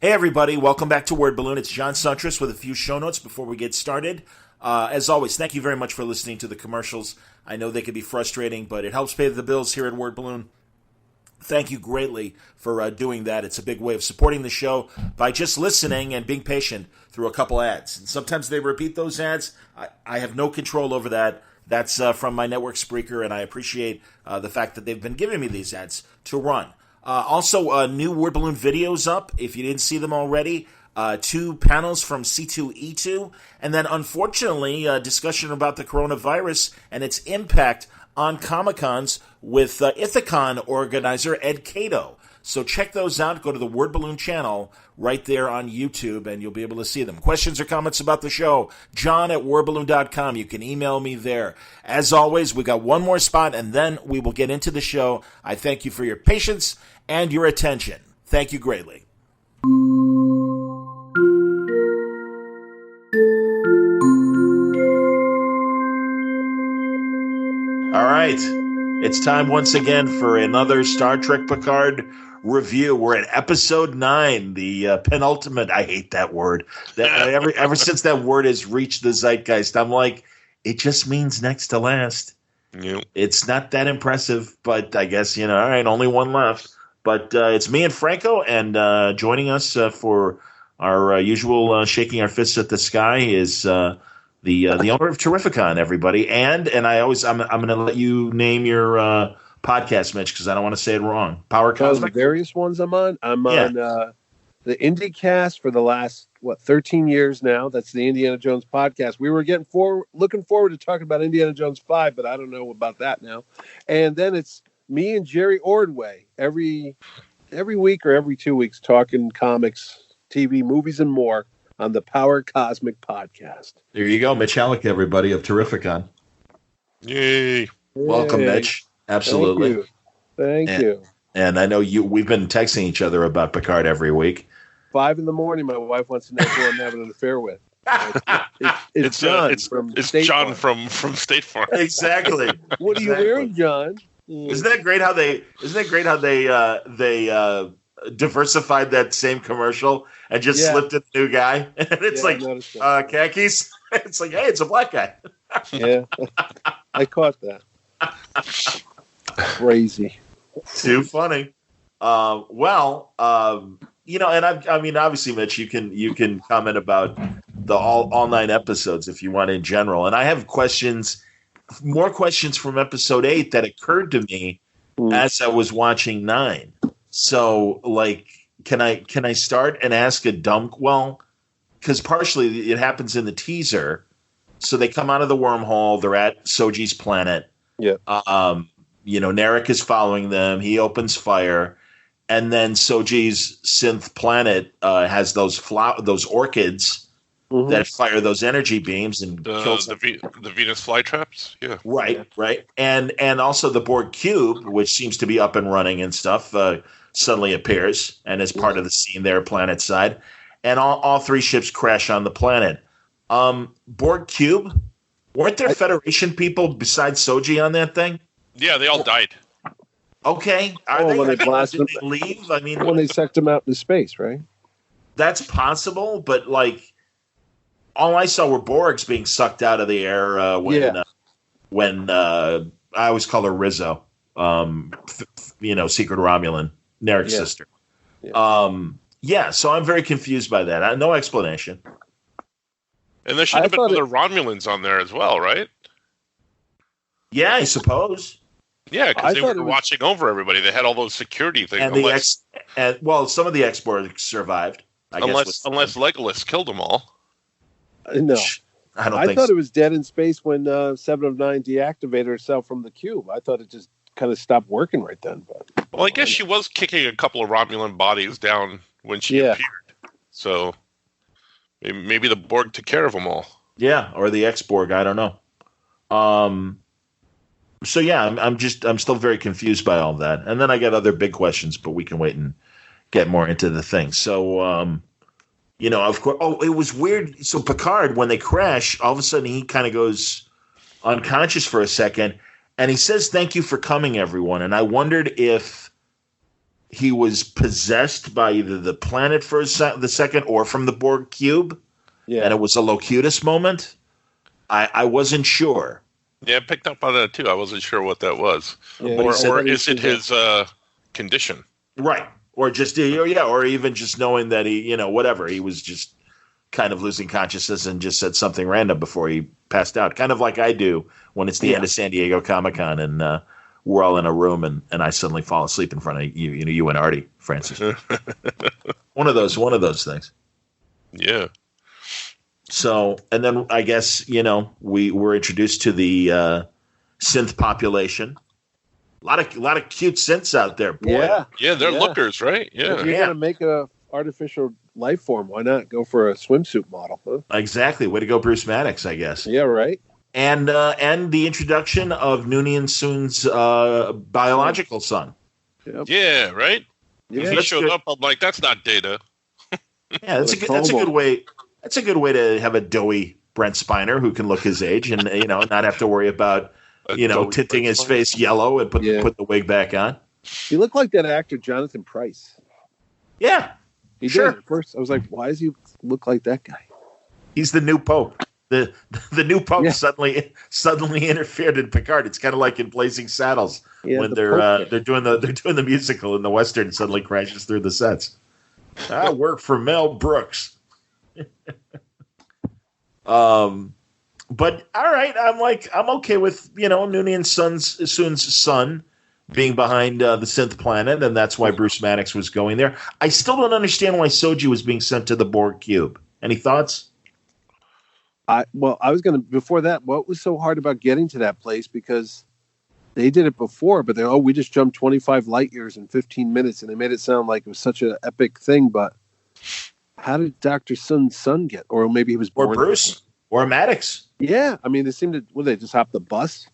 Hey everybody, welcome back to Word Balloon. It's John Suntress with a few show notes before we get started. As always, thank you very much for listening to the commercials. I know they can be frustrating, but it helps pay the bills here at Word Balloon. Thank you greatly for doing that. It's a big way of supporting the show by just listening and being patient through a couple ads. And sometimes they repeat those ads. I have no control over that. That's from my network Spreaker, and I appreciate the fact that they've been giving me these ads to run. Also, new Word Balloon videos up, if you didn't see them already. 2 panels from C2E2. And then, unfortunately, a discussion about the coronavirus and its impact on Comic-Cons with Ithacon organizer Ed Cato. So check those out. Go to the Word Balloon channel right there on YouTube, and you'll be able to see them. Questions or comments about the show, john@wordballoon.com. You can email me there. As always, we got one more spot, and then we will get into the show. I thank you for your patience and your attention. Thank you greatly. All right. It's time once again for another Star Trek Picard review. We're at episode 9, the penultimate. I hate that word. Ever since that word has reached the zeitgeist, I'm like, it just means next to last. Yep. It's not that impressive, but I guess, all right, only one left. But it's me and Franco, and joining us for our usual shaking our fists at the sky is the owner of Terrificon, everybody. And I'm going to let you name your podcast, Mitch, because I don't want to say it wrong. Power Cosmic? The various ones I'm on. I'm on the IndieCast for the last, 13 years now. That's the Indiana Jones podcast. We were looking forward to talking about Indiana Jones 5, but I don't know about that now. And then it's me and Jerry Ordway every week or every 2 weeks talking comics, TV, movies, and more on the Power Cosmic podcast. There you go. Mitch Halleck, everybody, of Terrificon. Yay. Welcome, Mitch. Absolutely. Thank you. And I know we've been texting each other about Picard every week. 5 a.m, my wife wants to know who I'm having an affair with. It's John from State John Farm. from State Farm. Exactly. What are you wearing, John? Isn't that great how they diversified that same commercial and just slipped in the new guy? And it's khakis. It's like, hey, it's a black guy. Yeah. I caught that. Crazy. Too funny. And I mean, obviously, Mitch, you can comment about the all 9 episodes if you want in general. And I have more questions from episode 8 that occurred to me as I was watching 9. So, can I start and ask a dumb? Well, because partially it happens in the teaser. So they come out of the wormhole. They're at Soji's planet. Yeah. Narek is following them. He opens fire. And then Soji's synth planet has those orchids that fire those energy beams and kills the Venus flytraps. Yeah, right. And also the Borg cube, which seems to be up and running and stuff, suddenly appears and is part of the scene there, planet side. And all 3 ships crash on the planet. Borg cube, weren't there Federation people besides Soji on that thing? Yeah, they all died. Okay. When they blast them, leave? I mean, when they sucked them out into space, right? That's possible, but all I saw were Borgs being sucked out of the air when I always call her Rizzo, Secret Romulan, Narek's sister. Yeah. So I'm very confused by that. No explanation. And there should have been other Romulans on there as well, right? Yeah, I suppose. Yeah, because they were watching over everybody. They had all those security things. And some of the X-Borgs survived. Unless Legolas killed them all. No. I thought it was dead in space when 7 of 9 deactivated herself from the cube. I thought it just kind of stopped working right then. But I guess she was kicking a couple of Romulan bodies down when she appeared. So maybe the Borg took care of them all. Yeah, or the X-Borg. I don't know. So yeah, I'm still very confused by all that. And then I got other big questions, but we can wait and get more into the thing. So, of course, it was weird. So Picard, when they crash, all of a sudden he kind of goes unconscious for a second, and he says, "Thank you for coming, everyone." And I wondered if he was possessed by either the planet for the second or from the Borg cube, and it was a Locutus moment. I wasn't sure. Yeah, I picked up on that too. I wasn't sure what that was. Yeah, or is it his condition? Right. Or just, or even just knowing that he, whatever, he was just kind of losing consciousness and just said something random before he passed out. Kind of like I do when it's the end of San Diego Comic-Con and we're all in a room and I suddenly fall asleep in front of you, you and Artie, Francis. one of those things. Yeah. So, and then I guess, we were introduced to the synth population. A lot of cute synths out there. Boy. Yeah, they're lookers, right? Yeah. If you're going to make a artificial life form, why not go for a swimsuit model? Huh? Exactly. Way to go, Bruce Maddox, I guess. Yeah, right. And the introduction of Noonien Soon's biological son. Yep. Yeah, right? Yeah, he showed up, I'm like, that's not Data. Yeah, that's a good way. That's a good way to have a doughy Brent Spiner who can look his age and not have to worry about tinting his face yellow and put the wig back on. He looked like that actor Jonathan Pryce. Yeah, he did. At first, I was like, why does he look like that guy? He's the new Pope. The new Pope suddenly interfered in Picard. It's kind of like in Blazing Saddles when they're doing the musical and the Western suddenly crashes through the sets. I work for Mel Brooks. But all right, I'm okay with Noonien Soon's son being behind the synth planet, and that's why Bruce Maddox was going there. I still don't understand why Soji was being sent to the Borg cube. Any thoughts? I was going to before that. What was so hard about getting to that place? Because they did it before, but we just jumped 25 light years in 15 minutes, and they made it sound like it was such an epic thing. But how did Dr. Sun's son get? Or maybe he was born. Or Bruce. Or Maddox. Yeah. I mean, they seemed to, they just hop the bus,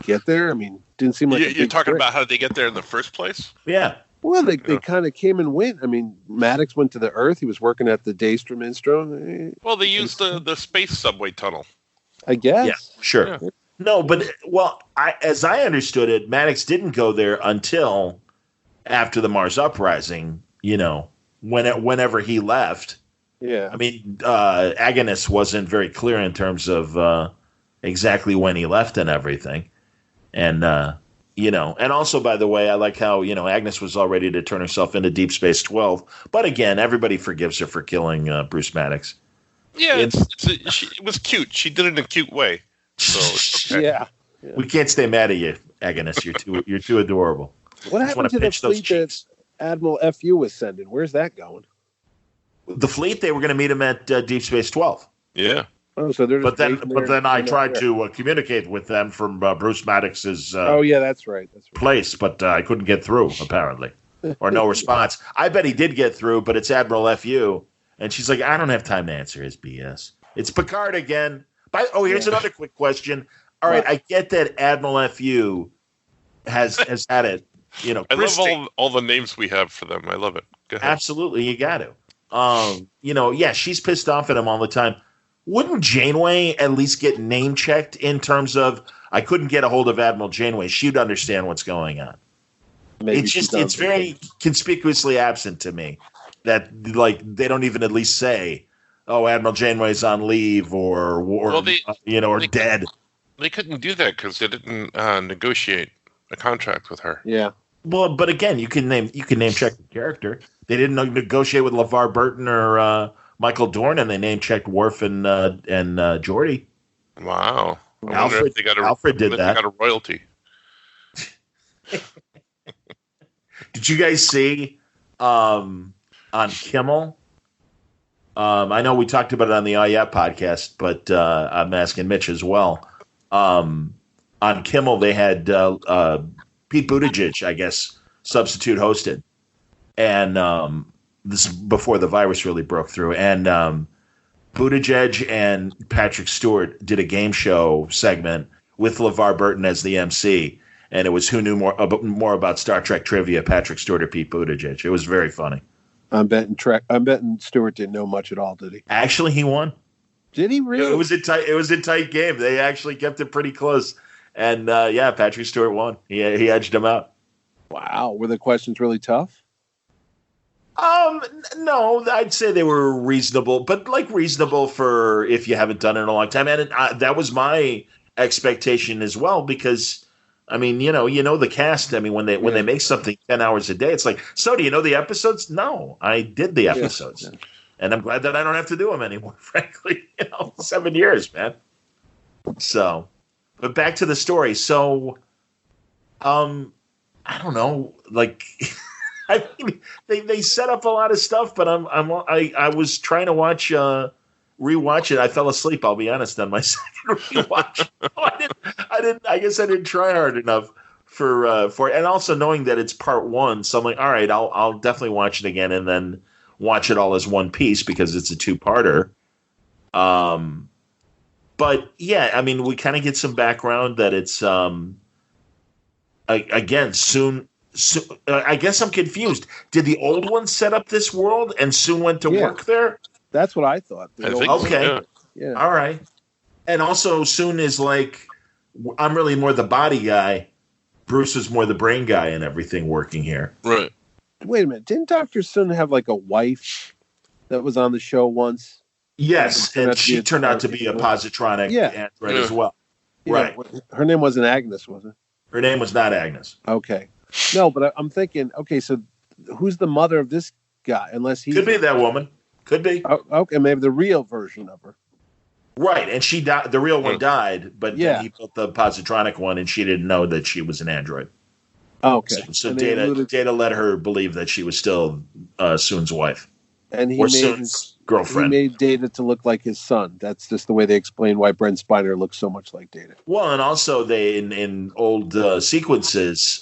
get there? I mean, didn't seem like you're talking about how did they get there in the first place? Yeah. Well, they kind of came and went. I mean, Maddox went to the Earth. He was working at the Daystrom Instro. Well, they used the space subway tunnel. I guess. Yeah, sure. Yeah. No, but, as I understood it, Maddox didn't go there until after the Mars Uprising, whenever he left. Yeah. I mean, Agnes wasn't very clear in terms of exactly when he left and everything. And, and also, by the way, I like how, Agnes was all ready to turn herself into Deep Space 12. But again, everybody forgives her for killing Bruce Maddox. Yeah, it was cute. She did it in a cute way. So it's okay. Yeah. We can't stay mad at you, Agnes. You're too adorable. What happened to the fleet that Admiral FU was sending? Where's that going? The fleet, they were going to meet him at Deep Space 12. Yeah. Oh, so they're but then I tried to communicate with them from Bruce Maddox's that's right. place, but I couldn't get through, apparently. Or no response. I bet he did get through, but it's Admiral FU. And she's like, I don't have time to answer his BS. It's Picard again. Here's another quick question. All right, I get that Admiral FU has had it. I love all the names we have for them. I love it. Go ahead. Absolutely, you got to. She's pissed off at him all the time. Wouldn't Janeway at least get name checked in terms of I couldn't get a hold of Admiral Janeway? She'd understand what's going on. Maybe it's very conspicuously absent to me that they don't even at least say, "Oh, Admiral Janeway's on leave" or dead. They couldn't do that because they didn't negotiate a contract with her. Yeah. Well, but again, you can name check the character. They didn't negotiate with LeVar Burton or Michael Dorn, and they name checked Worf and Geordi. Wow. Alfred did that. They got a royalty. Did you guys see on Kimmel? I know we talked about it on the podcast, but I'm asking Mitch as well. On Kimmel, they had Pete Buttigieg, I guess, substitute hosted. And this is before the virus really broke through. And Buttigieg and Patrick Stewart did a game show segment with LeVar Burton as the MC. And it was who knew more about Star Trek trivia, Patrick Stewart or Pete Buttigieg. It was very funny. I'm betting Stewart didn't know much at all, did he? Actually, he won. Did he really? It was a tight game. They actually kept it pretty close. And Patrick Stewart won. He edged him out. Wow. Were the questions really tough? No, I'd say they were reasonable, but like reasonable for if you haven't done it in a long time. And that was my expectation as well, because I mean, you know the cast. I mean, when they make something 10 hours a day, it's like, so do you know the episodes? No, I did the episodes, and I'm glad that I don't have to do them anymore. Frankly, 7 years, man. So, but back to the story. So, I don't know, like. I mean, they set up a lot of stuff, but I was trying to rewatch it. I fell asleep. I'll be honest, on my second rewatch. I guess I didn't try hard enough for it. And also knowing that it's part one, so I'm like, all right, I'll definitely watch it again and then watch it all as one piece because it's a two-parter. But yeah, I mean, we kind of get some background that it's again soon. So, I guess I'm confused. Did the old one set up this world and Soon went to work there? That's what I thought. Okay. Yeah. All right. And also Soon is like, I'm really more the body guy. Bruce is more the brain guy and everything working here. Right. Wait a minute. Didn't Dr. Soon have like a wife that was on the show once? Yes. And she turned out to be a positronic android as well. Yeah. Right. Her name wasn't Agnes, was it? Her name was not Agnes. Okay. No, but I'm thinking, okay, so who's the mother of this guy? Unless he could be that woman. Could be. Oh, okay, maybe the real version of her. Right, and she died. The real one died, but then he built the positronic one, and she didn't know that she was an android. Okay. So Data let her believe that she was still Soon's wife, and he or made Soon's girlfriend. He made Data to look like his son. That's just the way they explain why Brent Spiner looks so much like Data. Well, and also they in old sequences,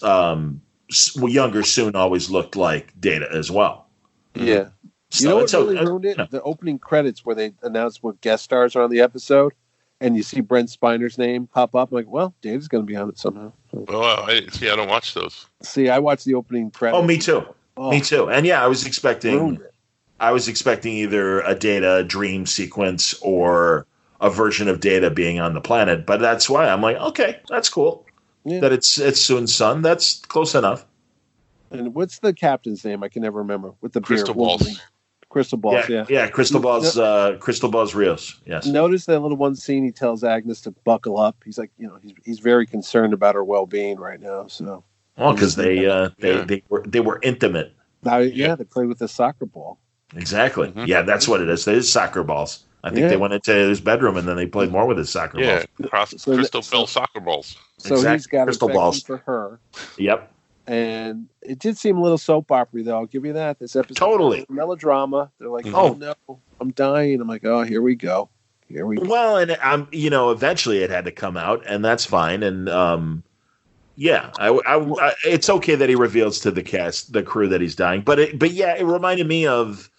younger Soon always looked like Data as well. Yeah. So you know what really ruined it? The opening credits where they announced what guest stars are on the episode, and you see Brent Spiner's name pop up. I'm like, well, Data's going to be on it somehow. Oh, I don't watch those. See, I watched the opening credits. Oh, me too. Me too. And yeah, I was expecting either a Data dream sequence or a version of Data being on the planet. But that's why I'm like, okay, that's cool. Yeah. That it's Soon's son. That's close enough. And what's the captain's name? I can never remember. With the Crystal Balls. Crystal Balls, yeah. Crystal Balls. Crystal Balls Rios. Yes. Notice that little one scene. He tells Agnes to buckle up. He's like, he's very concerned about her well-being right now. So. Well, because they were intimate. They played with a soccer ball. Exactly. Mm-hmm. Yeah, that's what it is. It is soccer balls. I think they went into his bedroom and then they played more with his soccer balls. Crystal Bell soccer balls. So he's got crystal balls for her. Yep. And it did seem a little soap opera, though. I'll give you that. This episode totally melodrama. They're like, "Oh no, I'm dying." I'm like, "Oh, here we go." Well, and eventually it had to come out, and that's fine. And it's okay that he reveals to the cast, the crew, that he's dying. But it reminded me of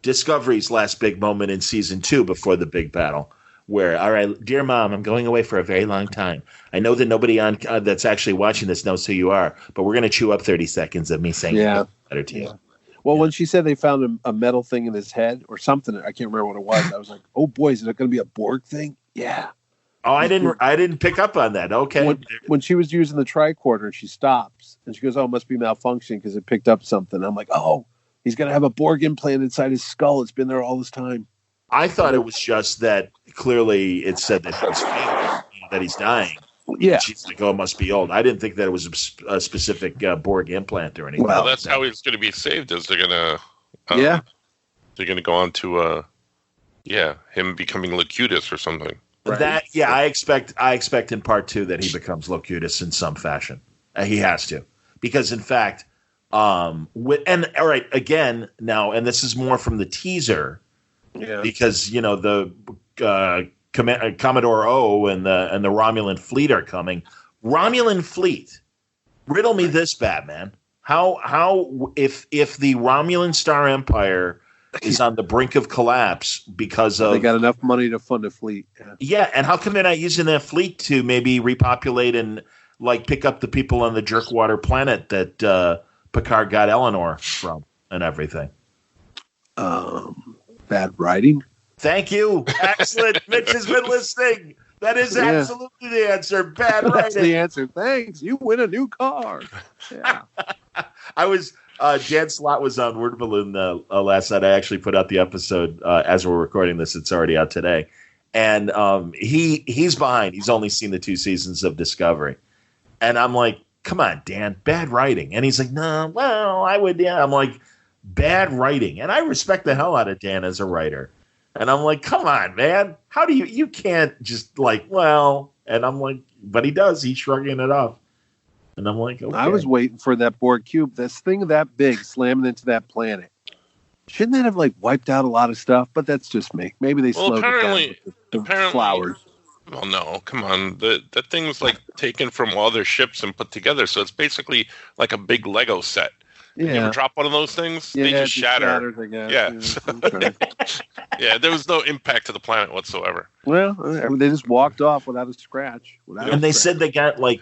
Discovery's last big moment in season 2 before the big battle. Where, all right, dear Mom, I'm going away for a very long time. I know that nobody on that's actually watching this knows who you are, but we're going to chew up 30 seconds of me saying better to you. Well, when she said they found a metal thing in his head or something, I can't remember what it was. I was like, oh boy, is it going to be a Borg thing? Yeah. Oh, I didn't pick up on that. Okay. When she was using the tricorder, she stops and she goes, "Oh, it must be malfunctioning because it picked up something." I'm like, "Oh, he's going to have a Borg implant inside his skull. It's been there all this time." I thought it was just that clearly it said that he's failing, that he's dying. Yeah. She's like, "Oh, it must be old." I didn't think that it was a specific Borg implant or anything. Well, that's how he's going to be saved. Is they're going to they're going to go on to him becoming Locutus or something. Right. I expect in part 2 that he becomes Locutus in some fashion. He has to, because in fact, all right, again now, and this is more from the teaser. Yeah. Because the Commodore O and the Romulan fleet are coming. Romulan fleet. Riddle me this, Batman. How if the Romulan Star Empire is on the brink of collapse because of they got enough money to fund a fleet. Yeah, and how come they're not using that fleet to maybe repopulate and like pick up the people on the Jerkwater planet that Picard got Eleanor from and everything? Bad writing. Thank you. Excellent. Mitch has been listening. That is absolutely the answer. Bad writing. That's the answer. Thanks. You win a new car. Yeah. I was Dan Slott was on Word Balloon last night. I actually put out the episode as we're recording this. It's already out today. And he's behind. He's only seen the 2 seasons of Discovery. And I'm like, come on, Dan, bad writing. And he's like, no, well, I would. Yeah. I'm like, bad writing. And I respect the hell out of Dan as a writer. And I'm like, come on, man. How do you can't just like, well, and I'm like, but he does. He's shrugging it off. And I'm like, okay. I was waiting for that Borg cube. This thing that big slamming into that planet. Shouldn't that have like wiped out a lot of stuff? But that's just me. Maybe they slowed it down with the flowers. Well, no, come on. That thing was like taken from other ships and put together. So it's basically like a big Lego set. Yeah. You ever drop one of those things? Yeah, they just shatter. Yeah. Yeah, there was no impact to the planet whatsoever. Well, they just walked off without a scratch. They said they got like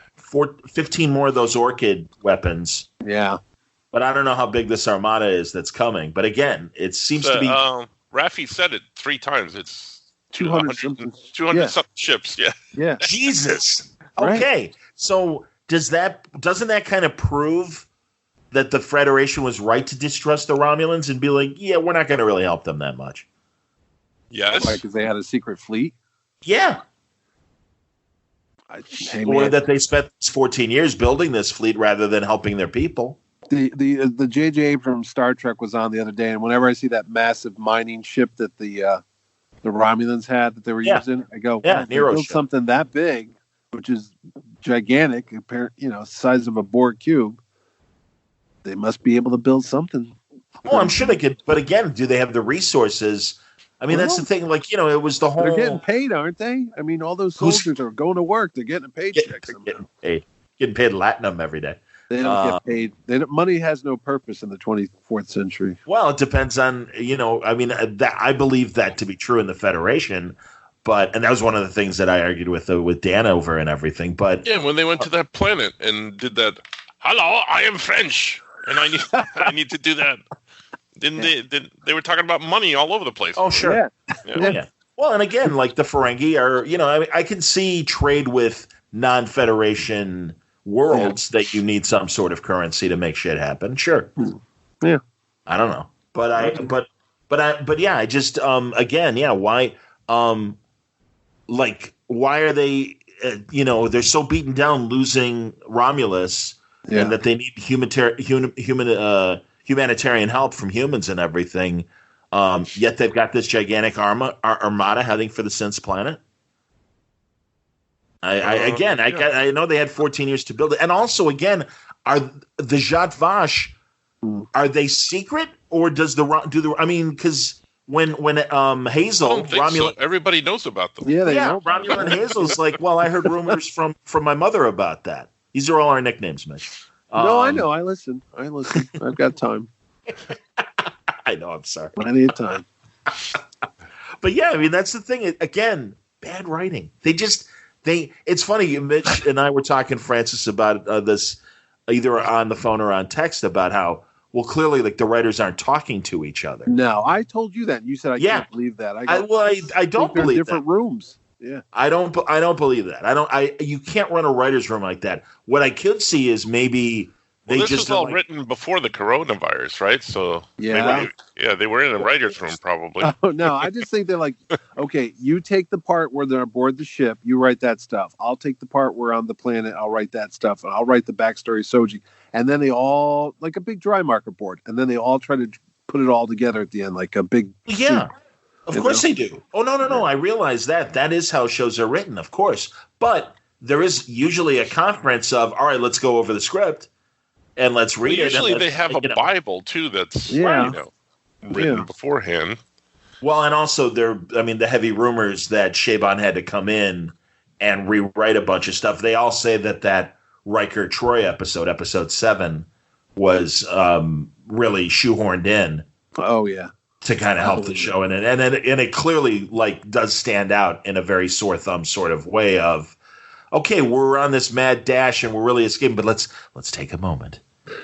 15 more of those Orchid weapons. Yeah. But I don't know how big this armada is that's coming. But again, it seems to be... Raffi said it 3 times. It's 200 something ships. Yeah. Yeah. Jesus. Right. Okay. So doesn't that kind of prove that the Federation was right to distrust the Romulans and be like, yeah, we're not going to really help them that much? Yes. Why, because they had a secret fleet? Yeah. Or that they spent 14 years building this fleet rather than helping their people. The J.J. Abrams Star Trek was on the other day, and whenever I see that massive mining ship that the Romulans had that they were using, I go, yeah, they built something that big, which is gigantic, size of a Borg cube. They must be able to build something. Well, I'm sure they could, but again, do they have the resources? I mean, that's the thing. Like, it was the whole. They're getting paid, aren't they? I mean, all those soldiers are going to work. They're getting a paycheck. Getting paid Latinum every day. They don't get paid. Money has no purpose in the 24th century. Well, it depends on, I mean, I believe that to be true in the Federation, and that was one of the things that I argued with Dan over and everything. But yeah, when they went to that planet and did that, hello, I am French, and I need to do that. They were talking about money all over the place. Oh, sure. Yeah. Well, and again, like the Ferengi are, I can see trade with non-Federation worlds that you need some sort of currency to make shit happen. Sure. Yeah. I don't know. But yeah, I just, again, yeah, why, why are they, they're so beaten down losing Romulus and that they need humanitarian help from humans and everything. Yet they've got this gigantic armada heading for the Synth planet. I know they had 14 years to build it, and also again, are the Zhat Vash, are they secret or does because when Hazel Romulan, so. Everybody knows about them. Yeah, they know. Romulan Hazel's like, well, I heard rumors from my mother about that. These are all our nicknames, Mitch. No, I know. I listen. I've got time. I know. I'm sorry. Plenty of time. But yeah, I mean, that's the thing. Again, bad writing. It's funny. Mitch and I were talking, Francis, about this either on the phone or on text about how, well, clearly, like the writers aren't talking to each other. No, I told you that. You said I can't believe that. I don't believe different rooms. Yeah, I don't believe that. You can't run a writer's room like that. What I could see is maybe this was all written before the coronavirus, right? So they were in a writer's room probably. Oh no, I just think they're like, okay, you take the part where they're aboard the ship, you write that stuff. I'll take the part where on the planet, I'll write that stuff, and I'll write the backstory of Soji. And then they all, like a big dry marker board, and then they all try to put it all together at the end, like a big soup. Of course they do. Oh, no. I realize that. That is how shows are written, of course. But there is usually a conference of, all right, let's go over the script and let's read it. Usually they have a Bible, too, that's written beforehand. Well, and also the heavy rumors that Shaban had to come in and rewrite a bunch of stuff. They all say that Riker Troy episode 7, was really shoehorned in. Oh, yeah. To kind of help the show and it clearly does stand out in a very sore thumb sort of way of, okay, we're on this mad dash and we're really escaping, but let's take a moment.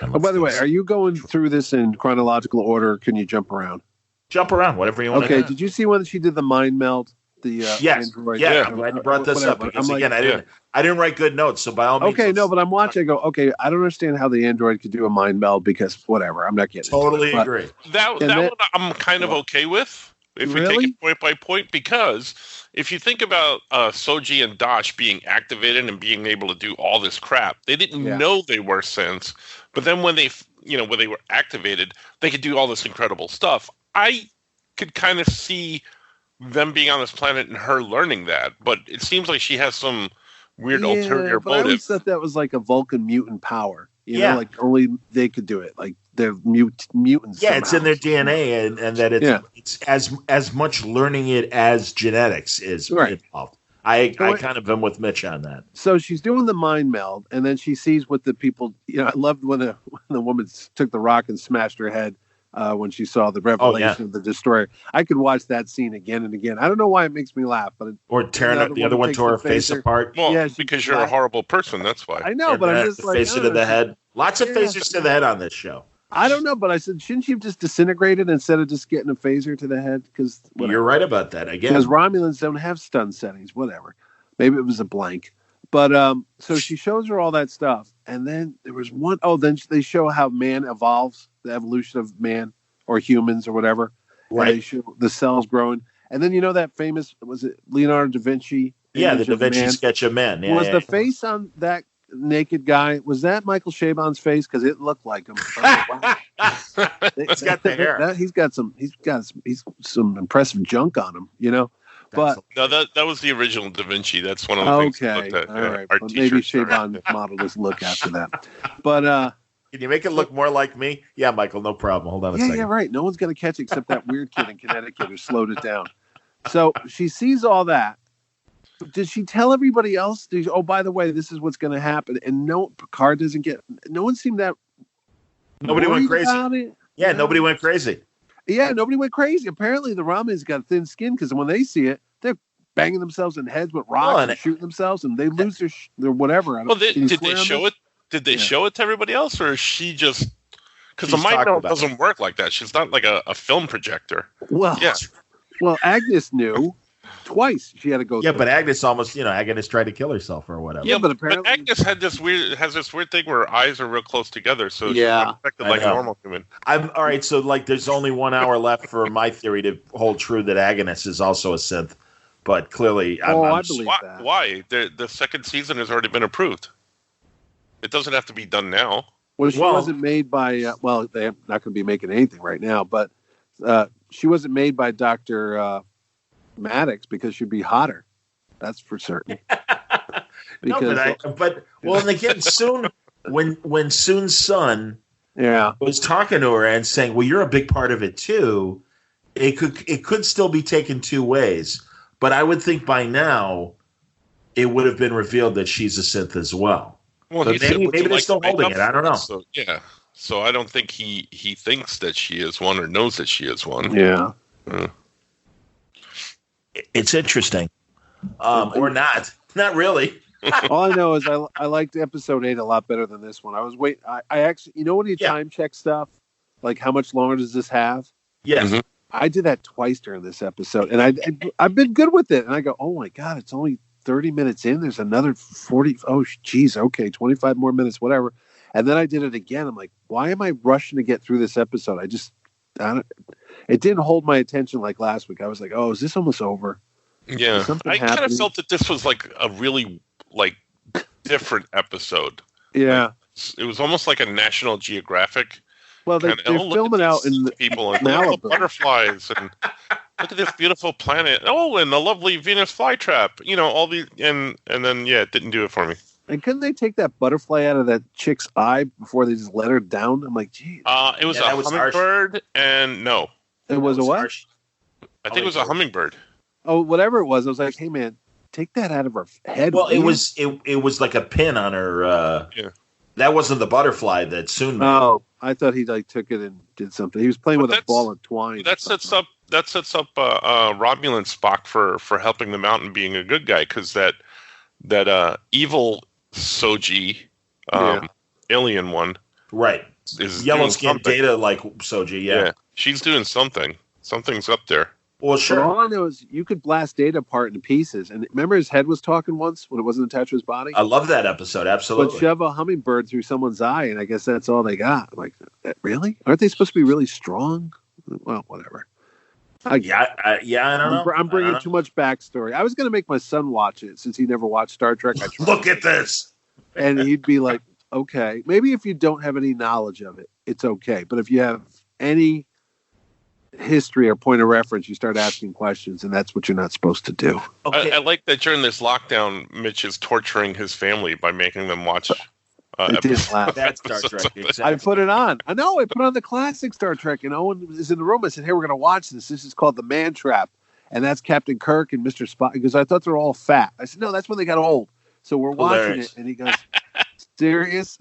By the way, are you going through this in chronological order? Or can you jump around? Jump around, whatever you want. Okay, did you see when she did the mind meld? yes, Android. yeah. I'm glad you brought this up because again, I didn't write good notes. So by all means, okay, no, but I'm watching. I go, okay, I don't understand how the Android could do a mind meld because whatever. I'm not getting totally agree. That one I'm kind of okay with. If we take it point by point, because if you think about Soji and Dash being activated and being able to do all this crap, they didn't know they were synths, but then when they were activated, they could do all this incredible stuff. I could kind of see them being on this planet and her learning that, but it seems like she has some weird ulterior motive. I always thought that was like a Vulcan mutant power. You know, like only they could do it. Like they're mutants. Yeah, it's in their DNA, and that it's as much learning it as genetics is involved. I kind of am with Mitch on that. So she's doing the mind meld, and then she sees what the people. I loved when the woman took the rock and smashed her head when she saw the revelation of the destroyer. I could watch that scene again and again. I don't know why it makes me laugh, but or tearing up the other one tore her face apart. Well, because you're a horrible person. That's why. I know, but I'm just like face it to the head. Lots of phasers to the head on this show. I don't know, but I said, shouldn't she have just disintegrated instead of just getting a phaser to the head? Because you're right about that. Again, because Romulans don't have stun settings. Whatever. Maybe it was a blank. But so she shows her all that stuff, and then there was one. Oh, then they show how man evolves, the evolution of man or humans or whatever. Right. And they show the cells growing, and then that famous was it Leonardo da Vinci? Yeah, the Da Vinci sketch of man. Yeah, was the face on that naked guy, was that Michael Chabon's face? Because it looked like him. He's got the hair. He's got some impressive junk on him, But no, that was the original Da Vinci. That's one of the things. Okay, all right. Well, maybe Chabon modeled his look after that. But can you make it look more like me? Yeah, Michael, no problem. Hold on a second. Yeah, right. No one's gonna catch it except that weird kid in Connecticut who slowed it down. So she sees all that. Did she tell everybody else? Oh, by the way, this is what's going to happen. And Picard doesn't get. No one seemed that. Nobody went crazy. Yeah, nobody went crazy. Yeah, nobody went crazy. Apparently, the Romulans got thin skin because when they see it, they're banging themselves in heads with rocks and shooting themselves, and they lose their whatever. Well, did they show it? Did they show it to everybody else, or is she just? Because the mind meld doesn't work like that. She's not like a film projector. Well, well, Agnes knew. Twice she had to go. Yeah, but Agnes almost, Agnes tried to kill herself or whatever. Yeah, but apparently Agnes has this weird thing where her eyes are real close together, so she's not affected like a normal human. I'm all right. So there's only 1 hour left for my theory to hold true that Agnes is also a synth, but clearly, I believe that. Why? The second season has already been approved. It doesn't have to be done now. Well, she wasn't made by. They're not going to be making anything right now, but she wasn't made by Dr. Maddox because she'd be hotter. That's for certain. And again, soon when Soon's son was talking to her and saying, "Well, you're a big part of it too," it could still be taken two ways. But I would think by now it would have been revealed that she's a synth as well. Well, maybe they're still holding it. I don't know. So, yeah. So I don't think he thinks that she is one or knows that she is one. Yeah. It's interesting. Or not. Not really. All I know is I liked episode 8 a lot better than this one. I was waiting. I actually, when you time check stuff, like how much longer does this have? Yes. Mm-hmm. I did that twice during this episode, and I've been good with it. And I go, oh my God, it's only 30 minutes in. There's another 40. Oh, geez. Okay. 25 more minutes, whatever. And then I did it again. I'm like, why am I rushing to get through this episode? It didn't hold my attention like last week. I was like, oh, is this almost over? Yeah. I kind of felt that this was like a really different episode. Yeah. Like, it was almost like a National Geographic. Well, they're filming out in the people and Malibu. The butterflies and look at this beautiful planet. Oh, and the lovely Venus flytrap. All these and then it didn't do it for me. And couldn't they take that butterfly out of that chick's eye before they just let her down? I'm like, gee. It was a hummingbird, and no. It was a what? Harsh. I think it was a hummingbird. Oh, whatever it was. I was like, hey man, take that out of her head. Well, it was like a pin on her. That wasn't the butterfly that Soon made. Oh, I thought he took it and did something. He was playing with a ball of twine. That sets up Romulan Spock for helping them out and being a good guy, because that evil Soji alien one, right, is yellow skin Data like Soji. Yeah, she's doing something. Something's up there. Well, sure. But all I know is you could blast Data apart into pieces. And remember his head was talking once when it wasn't attached to his body? I love that episode, absolutely. But shove a hummingbird through someone's eye, and I guess that's all they got. I'm like, really? Aren't they supposed to be really strong? Well, whatever. I don't know. I'm bringing too much backstory. I was going to make my son watch it since he never watched Star Trek. Look at this. And he'd be like, okay. Maybe if you don't have any knowledge of it, it's okay. But if you have any history or point of reference, you start asking questions, and that's what you're not supposed to do. Okay. I like that during this lockdown, Mitch is torturing his family by making them watch I didn't laugh. That's Star Trek. Exactly. I put it on. I know. I put on the classic Star Trek, and Owen is in the room. I said, hey, we're going to watch this. This is called The Man Trap, and that's Captain Kirk and Mr. Spock, because I thought they were all fat. I said, no, that's when they got old. So we're watching it, and he goes, serious?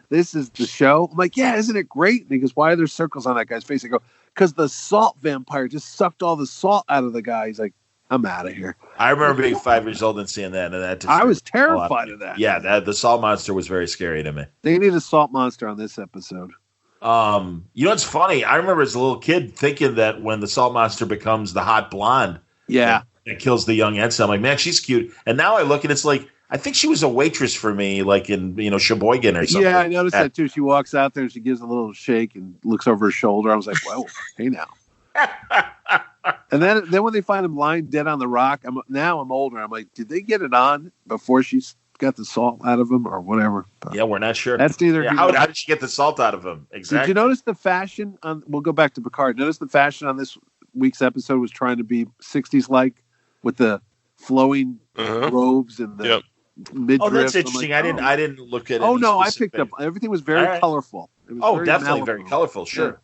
This is the show? I'm like, yeah, isn't it great? And he goes, why are there circles on that guy's face? I go, because the salt vampire just sucked all the salt out of the guy. He's like, I'm out of here. I remember being 5 years old and seeing that, and that I was terrified of that. Yeah, the salt monster was very scary to me. They need a salt monster on this episode. You know what's funny? I remember as a little kid thinking that when the salt monster becomes the hot blonde, that kills the young ensign, I'm like, man, she's cute. And now I look and it's like, I think she was a waitress for me, like in Sheboygan or something. Yeah, I noticed that too. She walks out there and she gives a little shake and looks over her shoulder. I was like, whoa, hey now. And then when they find him lying dead on the rock, I'm older. I'm like, did they get it on before she got the salt out of him or whatever? But yeah, we're not sure. That's neither. Yeah, how did she get the salt out of him? Exactly. Did you notice the fashion on? We'll go back to Picard. Notice the fashion on this week's episode was trying to be 60s like with the flowing robes and the midriff. Oh, that's interesting. Like, I didn't look at. Oh no, I picked up. Everything was very colorful. It was definitely very colorful. Sure.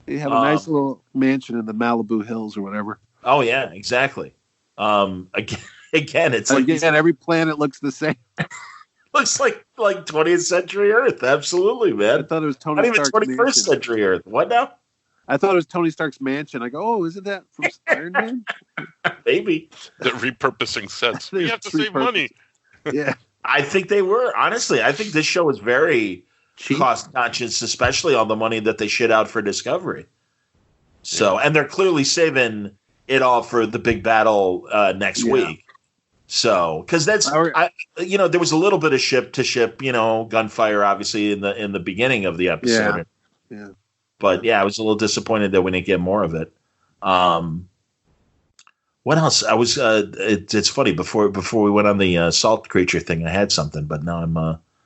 They have a nice little mansion in the Malibu Hills or whatever. Oh yeah, exactly. Again, it's like every planet looks the same. Looks like 20th century Earth. Absolutely, man. I thought it was Tony. Not even Stark's 21st mansion. century Earth. What now? I thought it was Tony Stark's mansion. I go, oh, isn't that from Iron Man? Maybe they're repurposing sets. We have to save money. Yeah, I think they were. Honestly, I think this show is very cheap, cost conscious, especially on the money that they shit out for Discovery. So, and they're clearly saving it all for the big battle next week. So, because that's there was a little bit of ship to ship, gunfire, obviously in the beginning of the episode. Yeah. But yeah, I was a little disappointed that we didn't get more of it. What else? I was. It's funny. Before we went on the salt creature thing, I had something, but now I'm.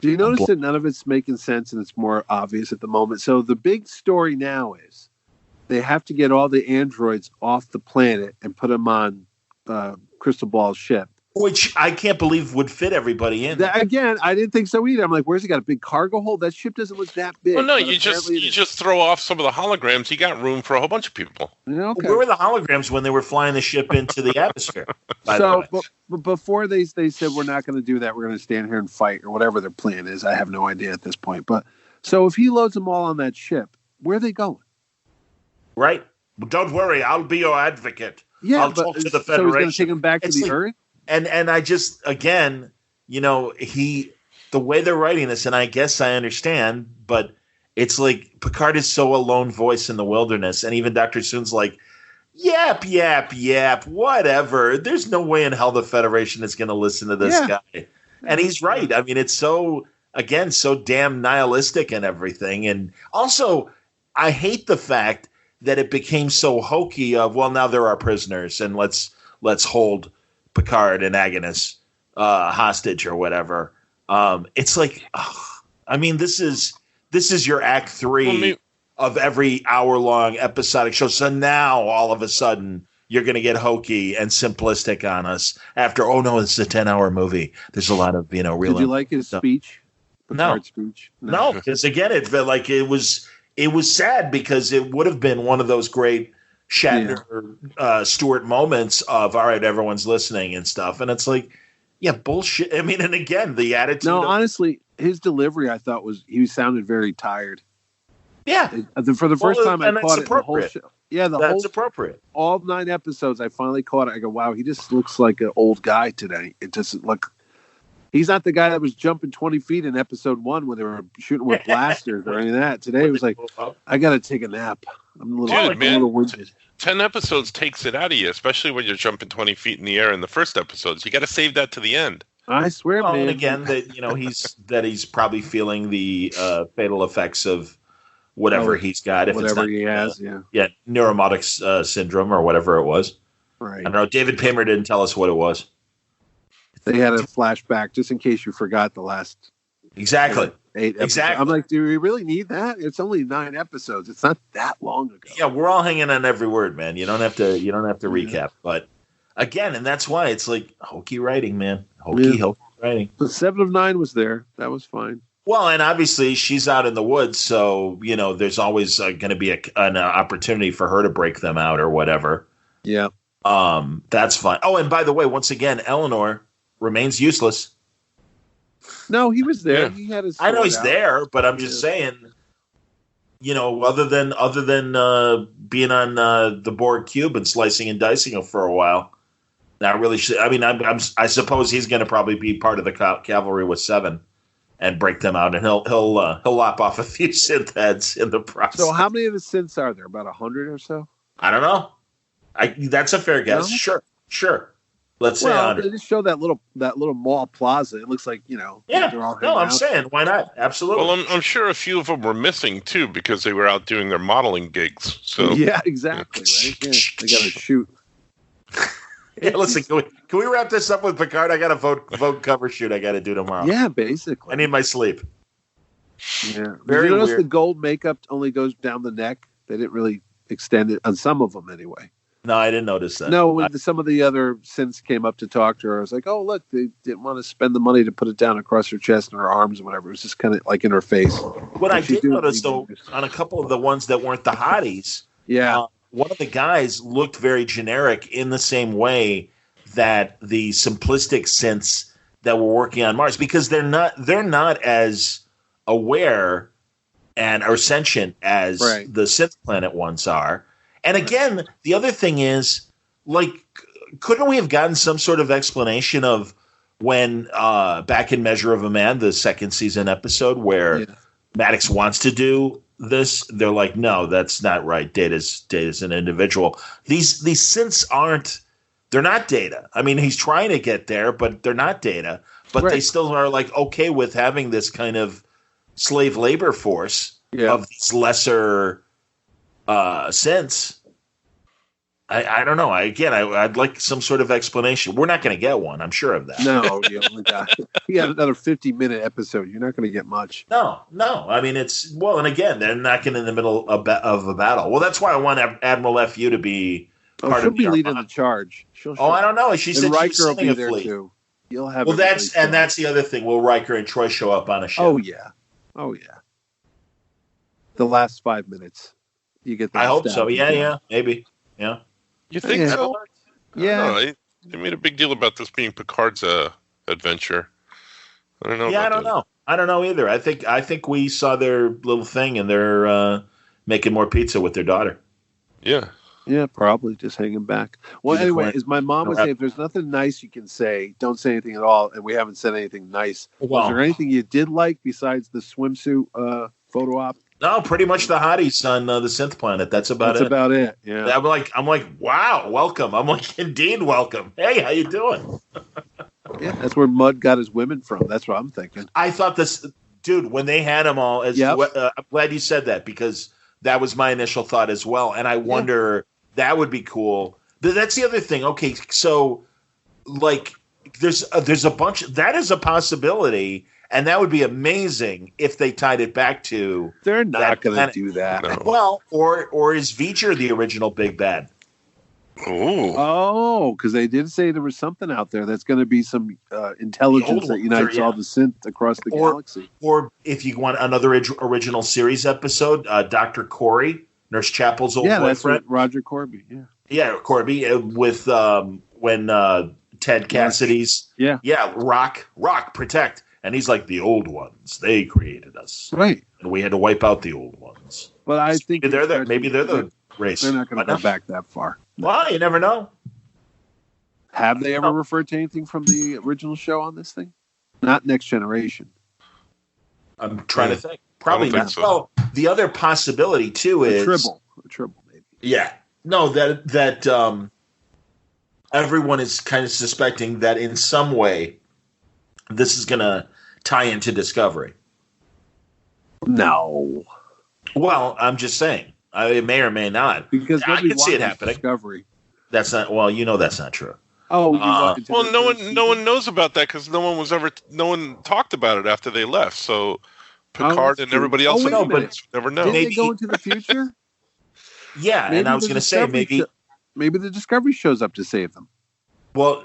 Do you notice that none of it's making sense and it's more obvious at the moment? So the big story now is they have to get all the androids off the planet and put them on Crystal Ball's ship. Which I can't believe would fit everybody in. Again, I didn't think so either. I'm like, where's he got a big cargo hold? That ship doesn't look that big. Well, no, you just throw off some of the holograms. You got room for a whole bunch of people. Yeah, okay. Where were the holograms when they were flying the ship into the atmosphere? But before they said we're not going to do that, we're going to stand here and fight or whatever their plan is. I have no idea at this point. But so if he loads them all on that ship, where are they going? Right. Well, don't worry, I'll be your advocate. Yeah, I'll talk to the Federation. So he's going to take them back to the Earth. And I just, again, the way they're writing this, and I guess I understand, but it's like Picard is so a lone voice in the wilderness, and even Dr. Soon's like, yap, whatever. There's no way in hell the Federation is going to listen to this guy. And he's right. I mean, it's so damn nihilistic and everything. And also, I hate the fact that it became so hokey of, well, now they're our prisoners, and let's hold Picard and Agnes hostage or whatever. It's like, I mean, this is your Act 3 of every hour-long episodic show. So now all of a sudden you're going to get hokey and simplistic on us after. Oh no, it's a 10-hour movie. There's a lot of real. Did you like his speech? Picard's speech? No, because again, it felt like it was sad because it would have been one of those great Shatner, Stewart moments of, all right, everyone's listening and stuff. And it's like, yeah, bullshit. I mean, and again, the attitude. No, honestly, his delivery, I thought he sounded very tired. Yeah. For the first time I caught it, the whole show. Yeah, that's appropriate. All 9 episodes, I finally caught it. I go, wow, he just looks like an old guy today. It doesn't look. He's not the guy that was jumping 20 feet in episode 1 when they were shooting with blasters or any of that. Today it was like, I got to take a nap. I'm a little winded. 10 episodes takes it out of you, especially when you're jumping 20 feet in the air in the first episodes. You got to save that to the end. I swear, man. And again, that he's probably feeling the fatal effects of whatever he's got. If whatever it's not, he has, neuromotic syndrome or whatever it was. Right. I don't know. David Paymer didn't tell us what it was. They had a flashback, just in case you forgot the last. Exactly. 8 episodes. Exactly. I'm like, do we really need that? It's only 9 episodes. It's not that long ago. Yeah, we're all hanging on every word, man. You don't have to recap. But again, and that's why it's like hokey writing, man. Hokey writing. The 7 of 9 was there. That was fine. Well, and obviously she's out in the woods, so there's always going to be an opportunity for her to break them out or whatever. Yeah. That's fine. Oh, and by the way, once again, Eleanor remains useless. No, he was there. Yeah. He had his. I know he's there, but I'm just saying, other than being on the Borg cube and slicing and dicing him for a while, not really. I mean, I suppose he's going to probably be part of the cavalry with 7 and break them out, and he'll lop off a few synth heads in the process. So, how many of the synths are there? About 100 or so? I don't know. That's a fair guess. No? Sure. Let's say 100. They just show that little mall plaza. It looks like they're all hanging I'm out. saying why not? Absolutely. Well, I'm sure a few of them were missing too because they were out doing their modeling gigs. So yeah, exactly. Right? Yeah, they got to shoot. Yeah, listen. Can we wrap this up with Picard? I got a vote cover shoot I got to do tomorrow. Yeah, basically. I need my sleep. Yeah. Very Did you notice weird. the gold makeup only goes down the neck? They didn't really extend it on some of them anyway. No, I didn't notice that. No, when some of the other synths came up to talk to her, I was like, oh, look, they didn't want to spend the money to put it down across her chest and her arms and whatever. It was just kind of like in her face. What I did notice, though, on a couple of the ones that weren't the hotties, one of the guys looked very generic in the same way that the simplistic synths that were working on Mars, because they're not as aware and or sentient as the synth planet ones are. And again, the other thing is, like, couldn't we have gotten some sort of explanation of when back in Measure of a Man, the second season episode where Maddox wants to do this, they're like, no, that's not right. Data's an individual. These synths they're not Data. I mean, he's trying to get there, but they're not Data. But they still are like okay with having this kind of slave labor force of these lesser synths. I don't know. I'd like some sort of explanation. We're not going to get one. I'm sure of that. No, you only got another 50-minute episode. You're not going to get much. No. I mean, and again, they're not getting in the middle of a battle. Well, that's why I want Admiral FU to be part she'll of be leading the charge. I don't know. She said Riker will be there too. You'll have. Well, that's the other thing. Will Riker and Troy show up on a ship? Oh yeah. The last 5 minutes, you get. I hope so. Yeah, maybe. Yeah. You think so? Yeah. They made a big deal about this being Picard's adventure. I don't know. Yeah, I don't know either. I think we saw their little thing, and they're making more pizza with their daughter. Yeah. Yeah, probably just hanging back. Well, anyway, as my mom would say, if there's nothing nice you can say, don't say anything at all. And we haven't said anything nice. Was there anything you did like besides the swimsuit photo op? No, pretty much the hotties on the Synth Planet. That's about it. Yeah. I'm like, wow, welcome. I'm like, indeed, welcome. Hey, how you doing? Yeah, that's where Mudd got his women from. That's what I'm thinking. I thought this, dude, when they had them all, I'm glad you said that because that was my initial thought as well. And I wonder, that would be cool. That's the other thing. Okay, so like, there's a bunch. That is a possibility. And that would be amazing if they tied it back to. They're not going to do that. No. Well, or is V'ger the original big bad? Oh, because they did say there was something out there that's going to be some intelligence that unites all the synth across the galaxy. Or if you want another original series episode, Dr. Corey, Nurse Chapel's old boyfriend. That's Roger Corby. Yeah. Yeah, Corby with when Ted Cassidy's. Yeah, Rock, protect. And he's like, the old ones, they created us. Right. And we had to wipe out the old ones. But I think maybe they're the race. They're not going to go back that far. Well, you never know. Have they ever referred to anything from the original show on this thing? Not Next Generation. I'm trying to think. Probably not. So. Well, the other possibility too is a Tribble, maybe. Yeah. No, that everyone is kind of suspecting that in some way this is going to tie into Discovery. No. Well, I'm just saying. It may or may not. Because I can see it happening. Discovery. That's not. Well, that's not true. Oh, no one knows about that because no one talked about it after they left. So Picard and everybody else never know. Didn't they go into the future? Yeah, maybe, and I was going to say maybe the Discovery shows up to save them. Well,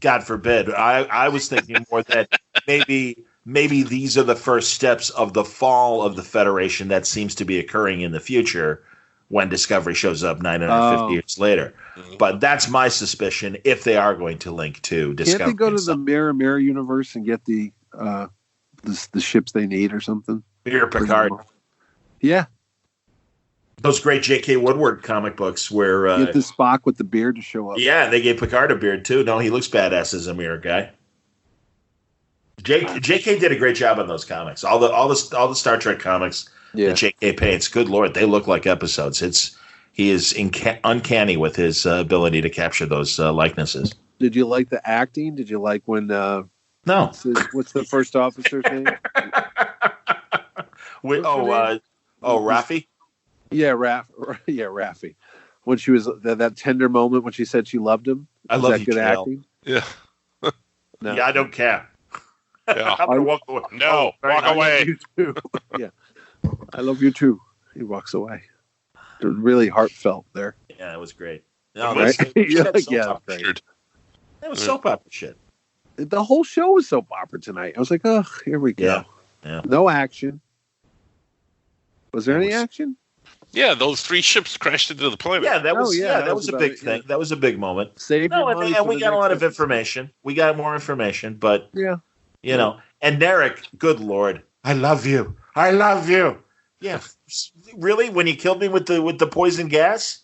God forbid. I was thinking more that maybe these are the first steps of the fall of the Federation that seems to be occurring in the future when Discovery shows up 950 years later. But that's my suspicion if they are going to link to Discovery. Can't they go to the Mirror universe and get the ships they need or something? Mirror Picard. Yeah. Those great J.K. Woodward comic books where... get the Spock with the beard to show up. Yeah, they gave Picard a beard too. No, he looks badass as a mirror guy. J.K. did a great job on those comics. All the Star Trek comics that J.K. paints, good Lord, they look like episodes. He is uncanny with his ability to capture those likenesses. Did you like the acting? Did you like when... No. What's the first officer's name? Raffi? Yeah, Raffi. When she was that tender moment when she said she loved him. I love you, good Jill. acting. Yeah. No. Yeah, I don't care. Yeah. I'm gonna walk away. No, walk away. You too. Yeah, I love you too. He walks away. Really heartfelt there. Yeah, it was great. No, right? great. It was soap opera shit. The whole show was soap opera tonight. I was like, oh, here we go. Yeah. No action. Was there any action? Yeah, those 3 ships crashed into the planet. Yeah, that was a big thing. That was a big moment. And we got a lot of information. We got more information, but and Narek, good Lord, I love you. Yeah, really? When you killed me with the poison gas?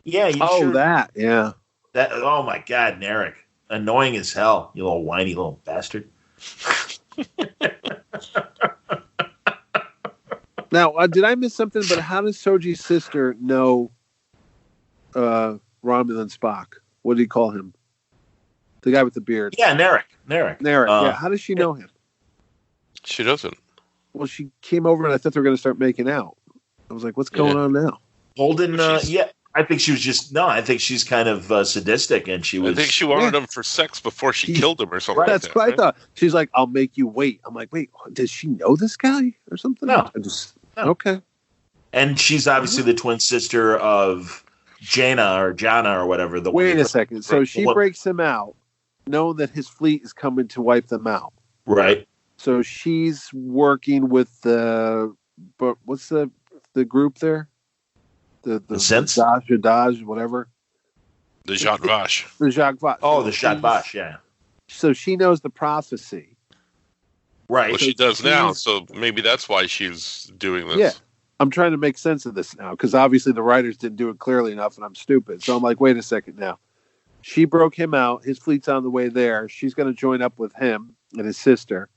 Yeah. That. Yeah. That. Oh my God, Narek, annoying as hell. You little whiny little bastard. Now, did I miss something? But how does Soji's sister know Romulan Spock? What did he call him? The guy with the beard. Yeah, Narek. Yeah. How does she know him? She doesn't. Well, she came over and I thought they were going to start making out. I was like, what's going on now? Holden, I think she was just... No, I think she's kind of sadistic, and she was... I think she wanted him for sex before she killed him or something. That's like that, what I thought. She's like, I'll make you wait. I'm like, wait, does she know this guy or something? No. Okay. And she's obviously the twin sister of Jana or whatever. Wait a second. So she breaks him out, knowing that his fleet is coming to wipe them out. Right. So she's working with what's the group there? The Sense? Daj, whatever. The Jacques Vache. The Jacques Vache. Oh, the Jacques Vache, yeah. So she knows the prophecy. Right. Well, she does now, so maybe that's why she's doing this. Yeah. I'm trying to make sense of this now, because obviously the writers didn't do it clearly enough, and I'm stupid. So I'm like, wait a second now. She broke him out. His fleet's on the way there. She's going to join up with him and his sister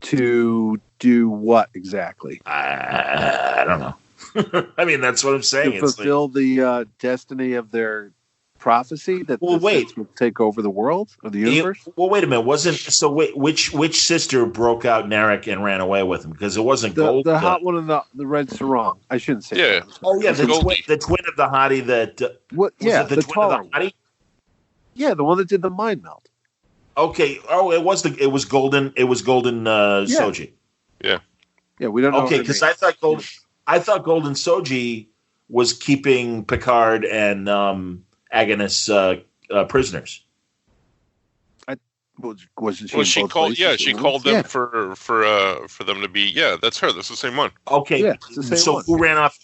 to do what exactly? I don't know. I mean, that's what I'm saying. To fulfill the destiny of their prophecy that will take over the world or the universe. Wait a minute. Which sister broke out Narek and ran away with him? Because it wasn't Gold. The hot one in the red sarong. I shouldn't say. Yeah. That. Oh yeah, the twin of the hottie that. What? Yeah, the twin of the hottie. Yeah, the one that did the mind melt. Okay. Oh, it was Golden. It was Golden Soji. Yeah. Yeah, we don't know. Okay, because I thought Golden Soji was keeping Picard and Agnes prisoners. Wasn't she? Well, she called. Yeah, she called them for them to be. Yeah, that's her. That's the same one. Okay. Yeah, it's the same so one. who ran off?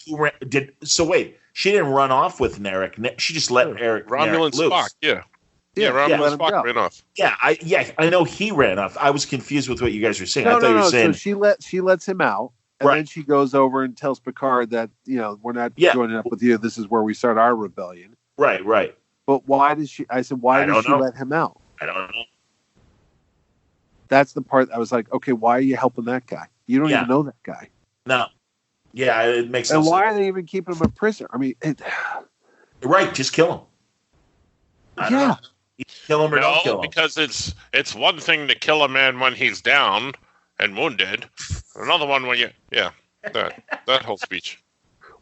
So wait, she didn't run off with Narek. She just let Narek Romulan loose. Spock. Yeah. Romulan Spock ran off. Yeah, I know he ran off. I was confused with what you guys were saying. I thought you were saying so she lets him out, and then she goes over and tells Picard that we're not joining up with you. This is where we start our rebellion. Right. But why did she? I said, why did she let him out? I don't know. That's the part I was like, okay, why are you helping that guy? You don't even know that guy. No. Yeah, it makes sense. And why are they even keeping him a prisoner? I mean, right, just kill him. I don't know. Kill him or don't kill him. Because it's one thing to kill a man when he's down and wounded. Another one when that whole speech.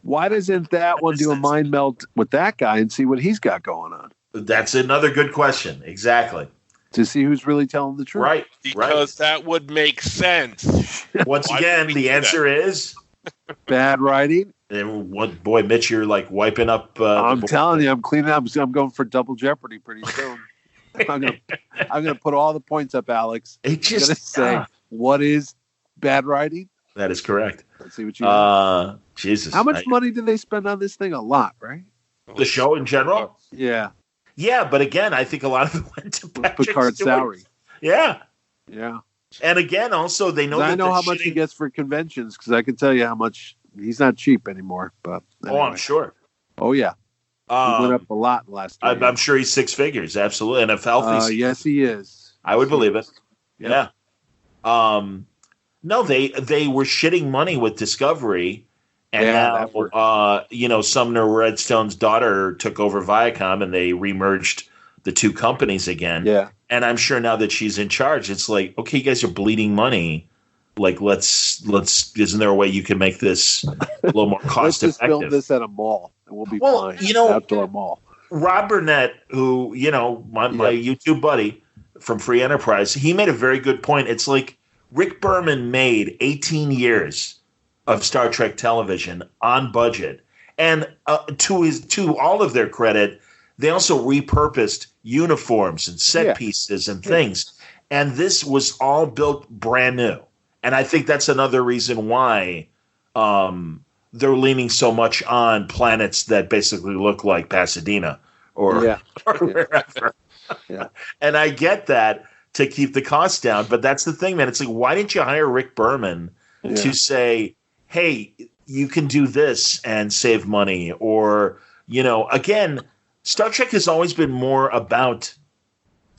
Why doesn't that one do a mind meld with that guy and see what he's got going on? That's another good question. Exactly. To see who's really telling the truth. Right. Because that would make sense. Once again, the answer is bad writing. And boy, Mitch, you're like wiping up. I'm telling you, I'm cleaning up. I'm going for double jeopardy pretty soon. I'm gonna put all the points up, Alex. I'm gonna say what is bad writing. That is correct. Let's see what you. Jesus. How much money did they spend on this thing? A lot, right? The show in general. Yeah. Yeah, but again, I think a lot of it went to Picard's salary. Yeah. Yeah. And again, also they know. I know how much he gets for conventions because I can tell you how much. He's not cheap anymore, but anyway. Oh, I'm sure. Oh yeah, he went up a lot in the last. I'm sure he's six figures, absolutely, and if healthy. Yes, he is. I would believe it. Yep. Yeah. No, they were shitting money with Discovery, and now Sumner Redstone's daughter took over Viacom, and they remerged the two companies again. Yeah, and I'm sure now that she's in charge, it's like, okay, you guys are bleeding money. Like, let's. Isn't there a way you can make this a little more cost effective? Let's just film this at a mall, and we'll be fine. Outdoor mall. Rob Burnett, who my YouTube buddy from Free Enterprise, he made a very good point. It's like Rick Berman made 18 years of Star Trek television on budget, and to all of their credit, they also repurposed uniforms and set pieces and things, and this was all built brand new. And I think that's another reason why they're leaning so much on planets that basically look like Pasadena or wherever. Yeah. And I get that to keep the costs down. But that's the thing, man. It's like, why didn't you hire Rick Berman to say, hey, you can do this and save money? Or, again, Star Trek has always been more about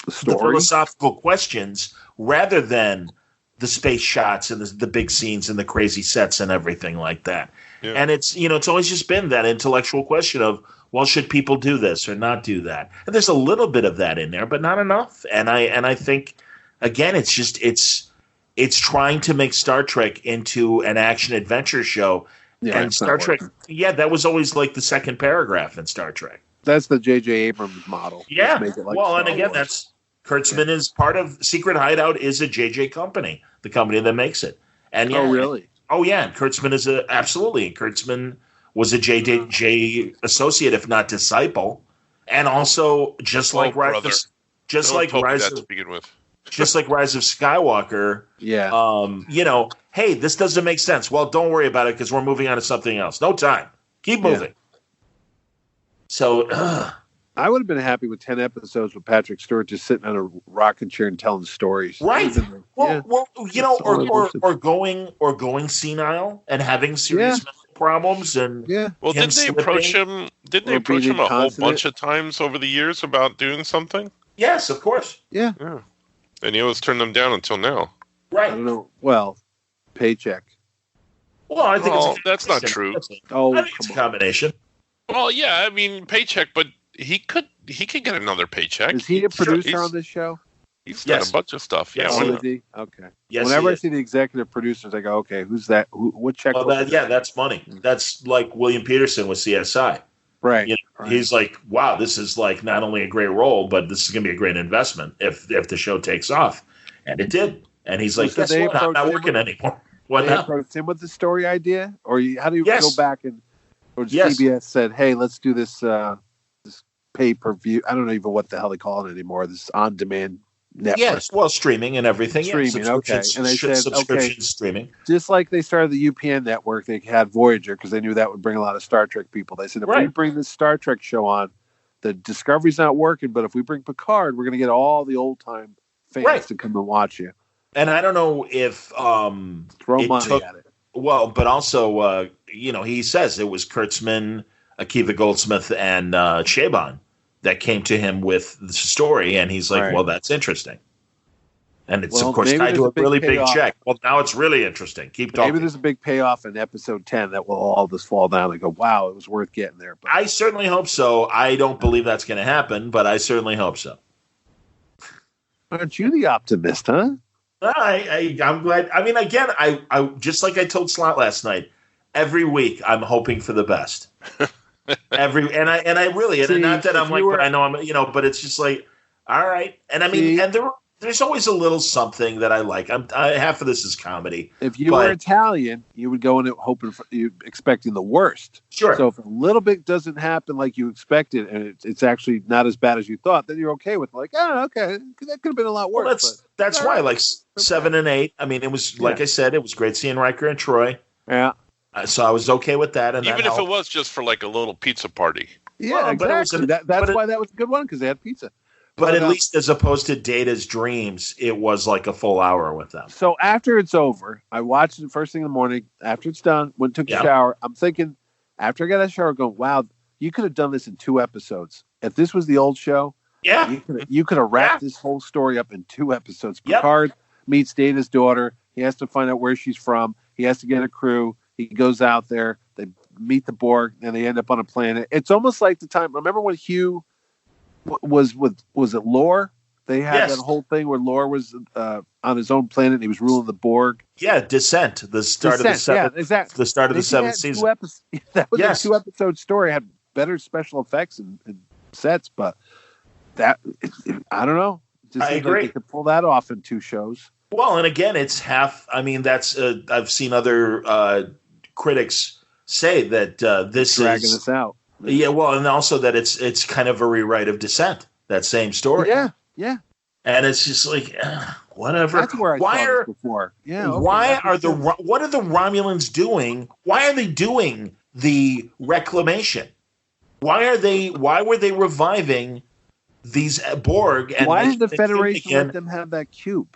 the philosophical questions rather than the space shots and the big scenes and the crazy sets and everything like that. Yeah. And it's, it's always just been that intellectual question of, well, should people do this or not do that? And there's a little bit of that in there, but not enough. And I think, again, it's just, it's trying to make Star Trek into an action adventure show. Yeah, and Star Trek, that was always like the second paragraph in Star Trek. That's the J.J. Abrams model. Yeah. And again, that's, Kurtzman is part of Secret Hideout is a JJ company, the company that makes it. And oh, really? Oh, yeah. And Kurtzman is absolutely. Kurtzman was a JJ associate, if not disciple, and also just like Rise of Skywalker. Yeah. Hey, this doesn't make sense. Well, don't worry about it because we're moving on to something else. No time. Keep moving. So. I would have been happy with 10 episodes with Patrick Stewart just sitting on a rocking chair and telling stories. Right. Or going senile and having serious mental problems and Well, didn't they approach him a whole bunch of times over the years about doing something? Yes, of course. Yeah. And he always turned them down until now. Right. I don't know. Well, paycheck. Well, I think that's not true. It's a combination. Well, yeah, I mean paycheck, but he could get another paycheck. Is he a producer on this show? He's got a bunch of stuff. Yeah. Okay. Yes, whenever I see the executive producers, I go, okay, who's that? What check? That's money. That's like William Peterson with CSI. Right. He's like, wow, this is like not only a great role, but this is going to be a great investment if the show takes off. And it did. And he's like, guess what? I'm not working anymore. What now? Approached him with the story idea? Or how do you go back or CBS said, hey, let's do this pay-per-view. I don't know even what the hell they call it anymore. This on-demand network. Yes, well, streaming and everything. Streaming, okay. And they said, streaming. Just like they started the UPN network, they had Voyager because they knew that would bring a lot of Star Trek people. They said, if we bring this Star Trek show on, the Discovery's not working, but if we bring Picard, we're going to get all the old-time fans to come and watch you. And I don't know if throw money at it. Well, but also, he says it was Kurtzman, Akiva Goldsmith, and Chabon that came to him with the story, and he's like, well, that's interesting. And it's, of course, tied to a really big check. Well, now it's really interesting. Keep talking. Maybe there's a big payoff in episode 10 that will all just fall down and go, wow, it was worth getting there. But I certainly hope so. I don't believe that's going to happen, but I certainly hope so. Aren't you the optimist, huh? I'm glad. I mean, again, I just like I told Slot last night, every week I'm hoping for the best. And I really, and not that I'm like, but I know I'm, but it's just like, all right. And I mean, and there's always a little something that I like. Half of this is comedy. If you were Italian, you would go in expecting the worst. Sure. So if a little bit doesn't happen like you expected, and it's actually not as bad as you thought, then you're okay with okay, that could have been a lot worse. Well, that's why, like 7 and 8. I mean, it was like I said, it was great seeing Riker and Troy. Yeah. So I was okay with that, and even if it was just for like a little pizza party. Yeah, exactly. That's why that was a good one, because they had pizza. But at least as opposed to Data's dreams, it was like a full hour with them. So after it's over, I watched it first thing in the morning. After it's done, took a shower. I'm thinking, after I got that shower, going, wow, you could have done this in 2 episodes. If this was the old show, you could have wrapped this whole story up in 2 episodes. Picard meets Data's daughter. He has to find out where she's from. He has to get a crew. He goes out there. They meet the Borg, and they end up on a planet. It's almost like the time. Remember when Hugh was it Lore? They had that whole thing where Lore was on his own planet. And he was ruling the Borg. Yeah, Descent. The start of the seventh. Yeah, exactly. The start of the 7th season. That was a 2-episode story. It had better special effects and sets, but that I don't know. I agree. Like you could pull that off in 2 shows. Well, and again, it's half. I mean, that's I've seen other critics say that this dragging is us out. Yeah, well, and also that it's kind of a rewrite of Descent, that same story. Yeah. And it's just like whatever. That's where I saw this before. Yeah. Okay, what are the Romulans doing? Why are they doing the reclamation? Why were they reviving these Borg? And why did the Federation let them have that cube?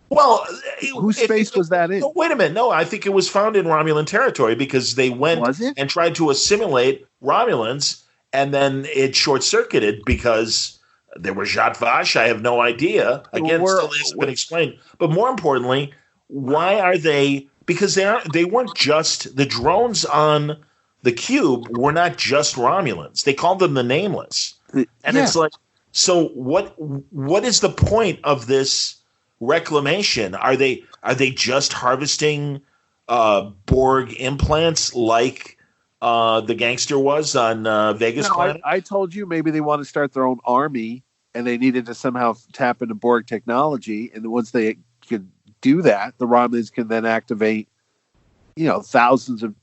Well, whose space was that in? No, wait a minute. No, I think it was found in Romulan territory because they went and tried to assimilate Romulans, and then it short-circuited because there were Zhat Vash. I have no idea. Again, still hasn't been explained. But more importantly, why are they? Because they weren't just the drones on the cube were not just Romulans. They called them the Nameless, and it's like, so what is the point of this reclamation? Are they just harvesting Borg implants like the gangster was on Vegas Planet? I told you maybe they want to start their own army and they needed to somehow tap into Borg technology, and once they could do that, the Romulans can then activate thousands of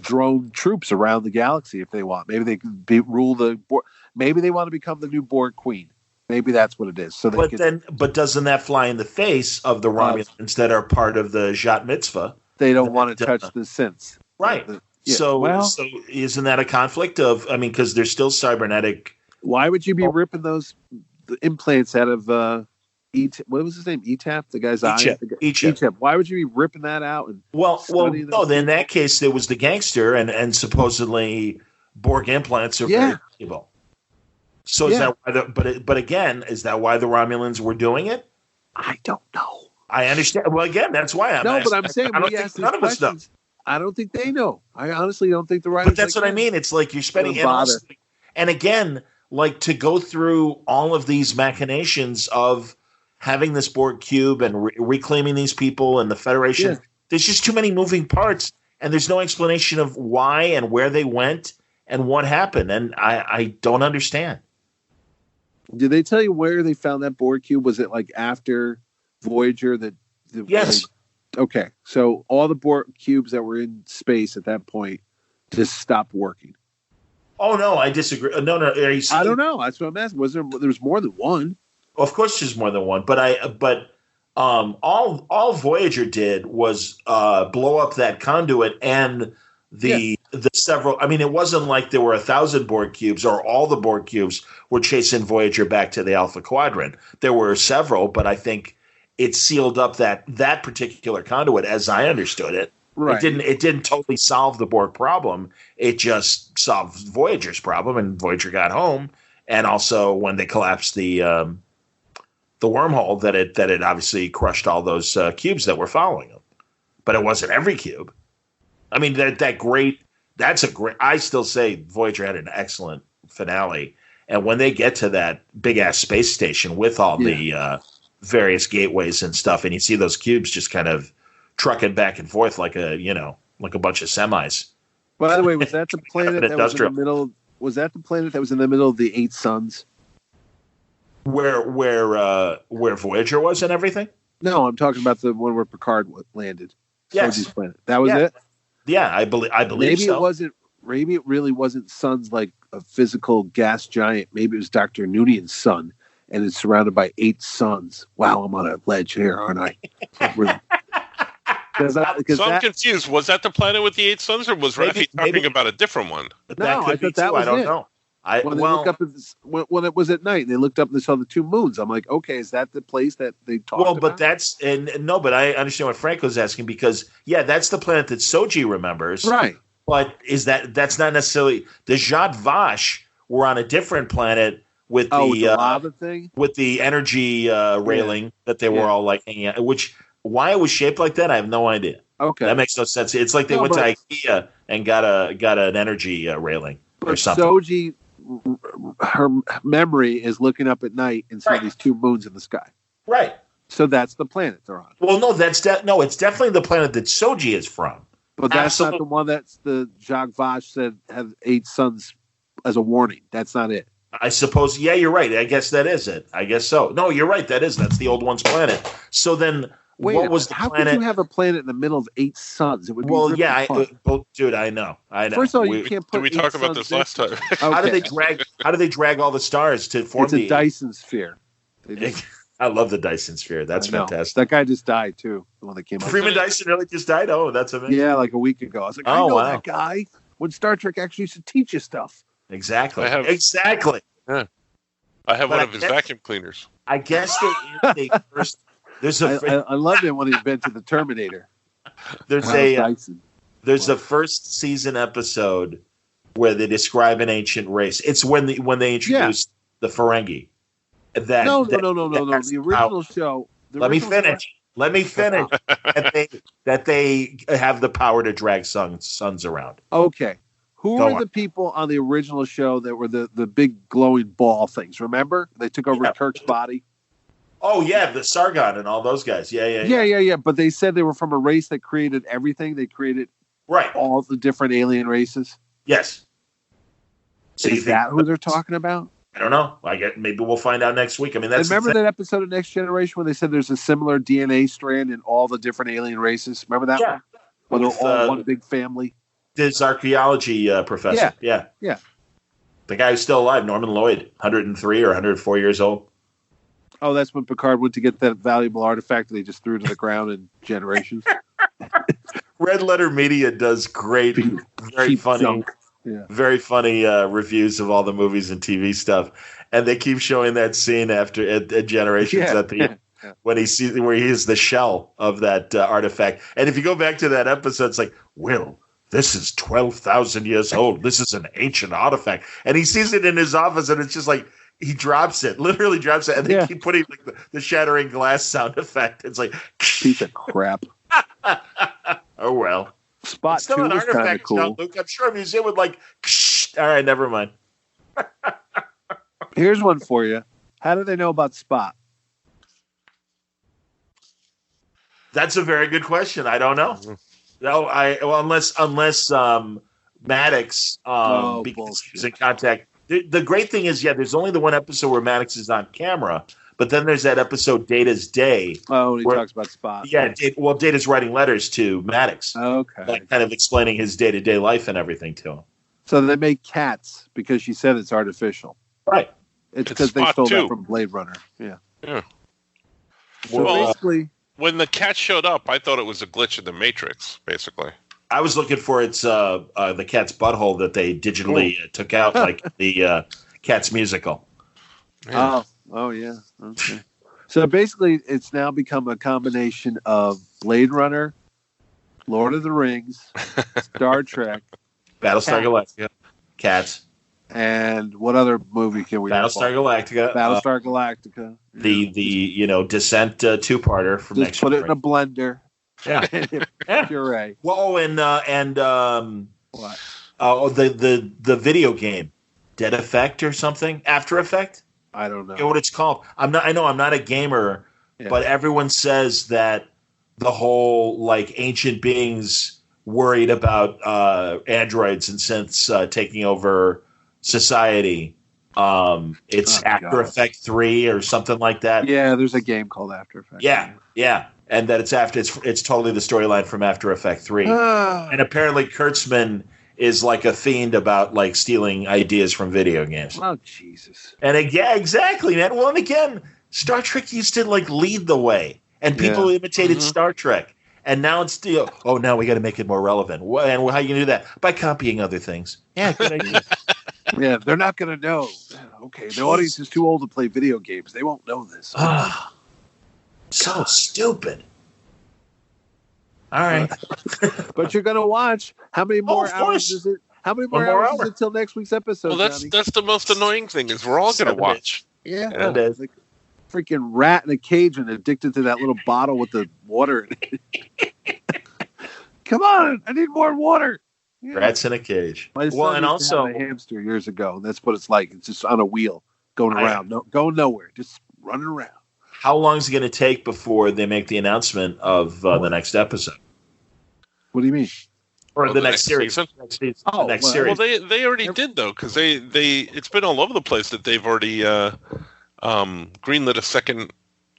drone troops around the galaxy if they want. Maybe they can rule the Borg. Maybe they want to become the new Borg queen. Maybe that's what it is. So, but doesn't that fly in the face of the Romulans that are part of the Zhat Mitzvah? They don't want to touch the synths, right? So isn't that a conflict of? I mean, because they're still cybernetic. Why would you be ripping the implants out of what was his name? Etap, the guy's eye. Etap. Why would you be ripping that out? No. In that case, there was the gangster, and supposedly Borg implants are very valuable. So is that why but again, is that why the Romulans were doing it? I don't know. I understand. Well, again, that's why I'm asking. But I'm saying I don't think none of us know. I don't think they know. I honestly don't think the writers. But that's what I mean. It's like you're spending and again, like to go through all of these machinations of having this Borg cube and reclaiming these people and the Federation. Yeah. There's just too many moving parts, and there's no explanation of why and where they went and what happened, and I don't understand. Did they tell you where they found that Borg cube? Was it like after Voyager? Yes. Okay, so all the Borg cubes that were in space at that point just stopped working. Oh no, I disagree. No. I don't know. That's what I'm asking. There was more than one? Of course, there's more than one. But all Voyager did was blow up that conduit and the several. I mean, it wasn't like there were 1,000 Borg cubes or all the Borg cubes were chasing Voyager back to the Alpha Quadrant. There were several, but I think it sealed up that particular conduit, as I understood it. Right. It didn't totally solve the Borg problem. It just solved Voyager's problem, and Voyager got home. And also, when they collapsed the the wormhole that it obviously crushed all those cubes that were following him. But it wasn't every cube. I mean, that's a great. I still say Voyager had an excellent finale. And when they get to that big ass space station with all the various gateways and stuff, and you see those cubes just kind of trucking back and forth like a bunch of semis. By the way, was that the planet that was in the middle? Was that the planet that was in the middle of the 8 suns? Where Voyager was and everything? No, I'm talking about the one where Picard landed. Yes, Soji's planet. That was it. Yeah, I believe. Maybe so. It wasn't. Maybe it really wasn't suns like a physical gas giant. Maybe it was Dr. Noonan's sun, and it's surrounded by 8 suns. Wow, I'm on a ledge here, aren't I? So I'm confused. Was that the planet with the 8 suns, or was Raffi talking about a different one? No, I thought that was I don't know. Looked up at this, when it was at night, they looked up and they saw the 2 moons. I'm like, okay, is that the place that they talked about? Well, but but I understand what Franco's asking because that's the planet that Soji remembers, right? But that's not necessarily the Zhat Vash were on a different planet with the lava thing, with the energy railing that they were all like hanging out. Why it was shaped like that, I have no idea. Okay, that makes no sense. It's like they went to IKEA and got an energy railing or something. Soji, her memory is looking up at night and seeing these 2 moons in the sky. Right. So that's the planet they're on. Well, no, it's definitely the planet that Soji is from. But that's not the one that's the Jacques Vache said have 8 suns as a warning. That's not it. I suppose. Yeah, you're right. I guess that is it. I guess so. No, you're right. That's the old one's planet. So then, what was the how planet? How could you have a planet in the middle of 8 suns? It would be dude, I know. First of all, you can't put. Did we talk about this last time? Okay. How do they drag all the stars to form? It's a Dyson sphere. I love the Dyson sphere. That's fantastic. That guy just died too. The one that came out. Freeman Dyson really just died. Oh, that's amazing. Yeah, like a week ago. I was like, I know that guy. When Star Trek actually used to teach you stuff. Exactly. Exactly. Yeah. I have one of his vacuum cleaners. I guess they first. I loved it when he invented the Terminator. There's a first season episode where they describe an ancient race. It's when they introduced the Ferengi. No. The original show. Let me finish. that they have the power to drag suns around. Okay. Who were the people on the original show that were the big glowing ball things? Remember? They took over Kirk's body. Oh yeah, the Sargon and all those guys. Yeah. But they said they were from a race that created everything. They created all the different alien races. Yes. So is that who they're talking about? I don't know. Maybe we'll find out next week. I mean, remember that episode of Next Generation when they said there's a similar DNA strand in all the different alien races? Remember that one? Where they're all one big family. This archaeology professor. Yeah. The guy who's still alive, Norman Lloyd, 103 or 104 years old. Oh, that's when Picard went to get that valuable artifact that they just threw to the ground in Generations. Red Letter Media does great, very funny. Very funny reviews of all the movies and TV stuff, and they keep showing that scene at Generations at the end when he sees where he is the shell of that artifact. And if you go back to that episode, it's like, Will, this is 12,000 years old. This is an ancient artifact, and he sees it in his office, and it's just like he literally drops it, and they keep putting like the shattering glass sound effect. It's like piece of crap. Oh well. Spot 2 was kind of cool. Luke, I'm sure a museum would like. All right, never mind. Here's one for you. How do they know about Spot? That's a very good question. I don't know. No, unless Maddox, because he's in contact. The great thing is, there's only the one episode where Maddox is on camera. But then there's that episode, Data's Day. Oh, he talks about Spot. Yeah, Data's writing letters to Maddox. Okay. Like kind of explaining his day-to-day life and everything to him. So they make cats because she said it's artificial. Right. It's because they stole that from Blade Runner. Yeah. So basically... When the cat showed up, I thought it was a glitch in the Matrix, basically. I was looking for its the cat's butthole that they digitally took out, like the Cats musical. Yeah. Oh, yeah. Okay. So basically, it's now become a combination of Blade Runner, Lord of the Rings, Star Trek, Battlestar Galactica, Cats. And what other movie can we? Battlestar Galactica. Battlestar Galactica. The Descent two-parter from just next put year. it in a blender. Yeah. Puree. Well, and what? The video game, Dead Effect or something, After Effect. I don't know. You know what it's called? I know I'm not a gamer, but everyone says that the whole like ancient beings worried about androids and synths taking over society. It's After Effect 3 or something like that. Yeah, there's a game called After Effect. Yeah. And that it's totally the storyline from After Effect 3. And apparently Kurtzman is like a fiend about like stealing ideas from video games. Oh, Jesus. And again, exactly, man. Well, and again, Star Trek used to like lead the way, and people imitated Star Trek. And now it's still, now we got to make it more relevant. And how you do that? By copying other things. Yeah, good idea. Yeah, they're not going to know. Okay, the audience is too old to play video games. They won't know this. So stupid. All right. But you're going to watch. How many more hours is it? How many more hours is it till next week's episode? Well, that's the most annoying thing is we're all going to watch. Yeah, it is. Like a freaking rat in a cage and addicted to that little bottle with the water in it. Come on, I need more water. Yeah. Rats in a cage. Well, and also a hamster years ago. That's what it's like. It's just on a wheel going around, going nowhere, just running around. How long is it going to take before they make the announcement of the next episode? What do you mean? Or the next series? Season? The next series. Well, they already did though, because they it's been all over the place that they've already greenlit a second.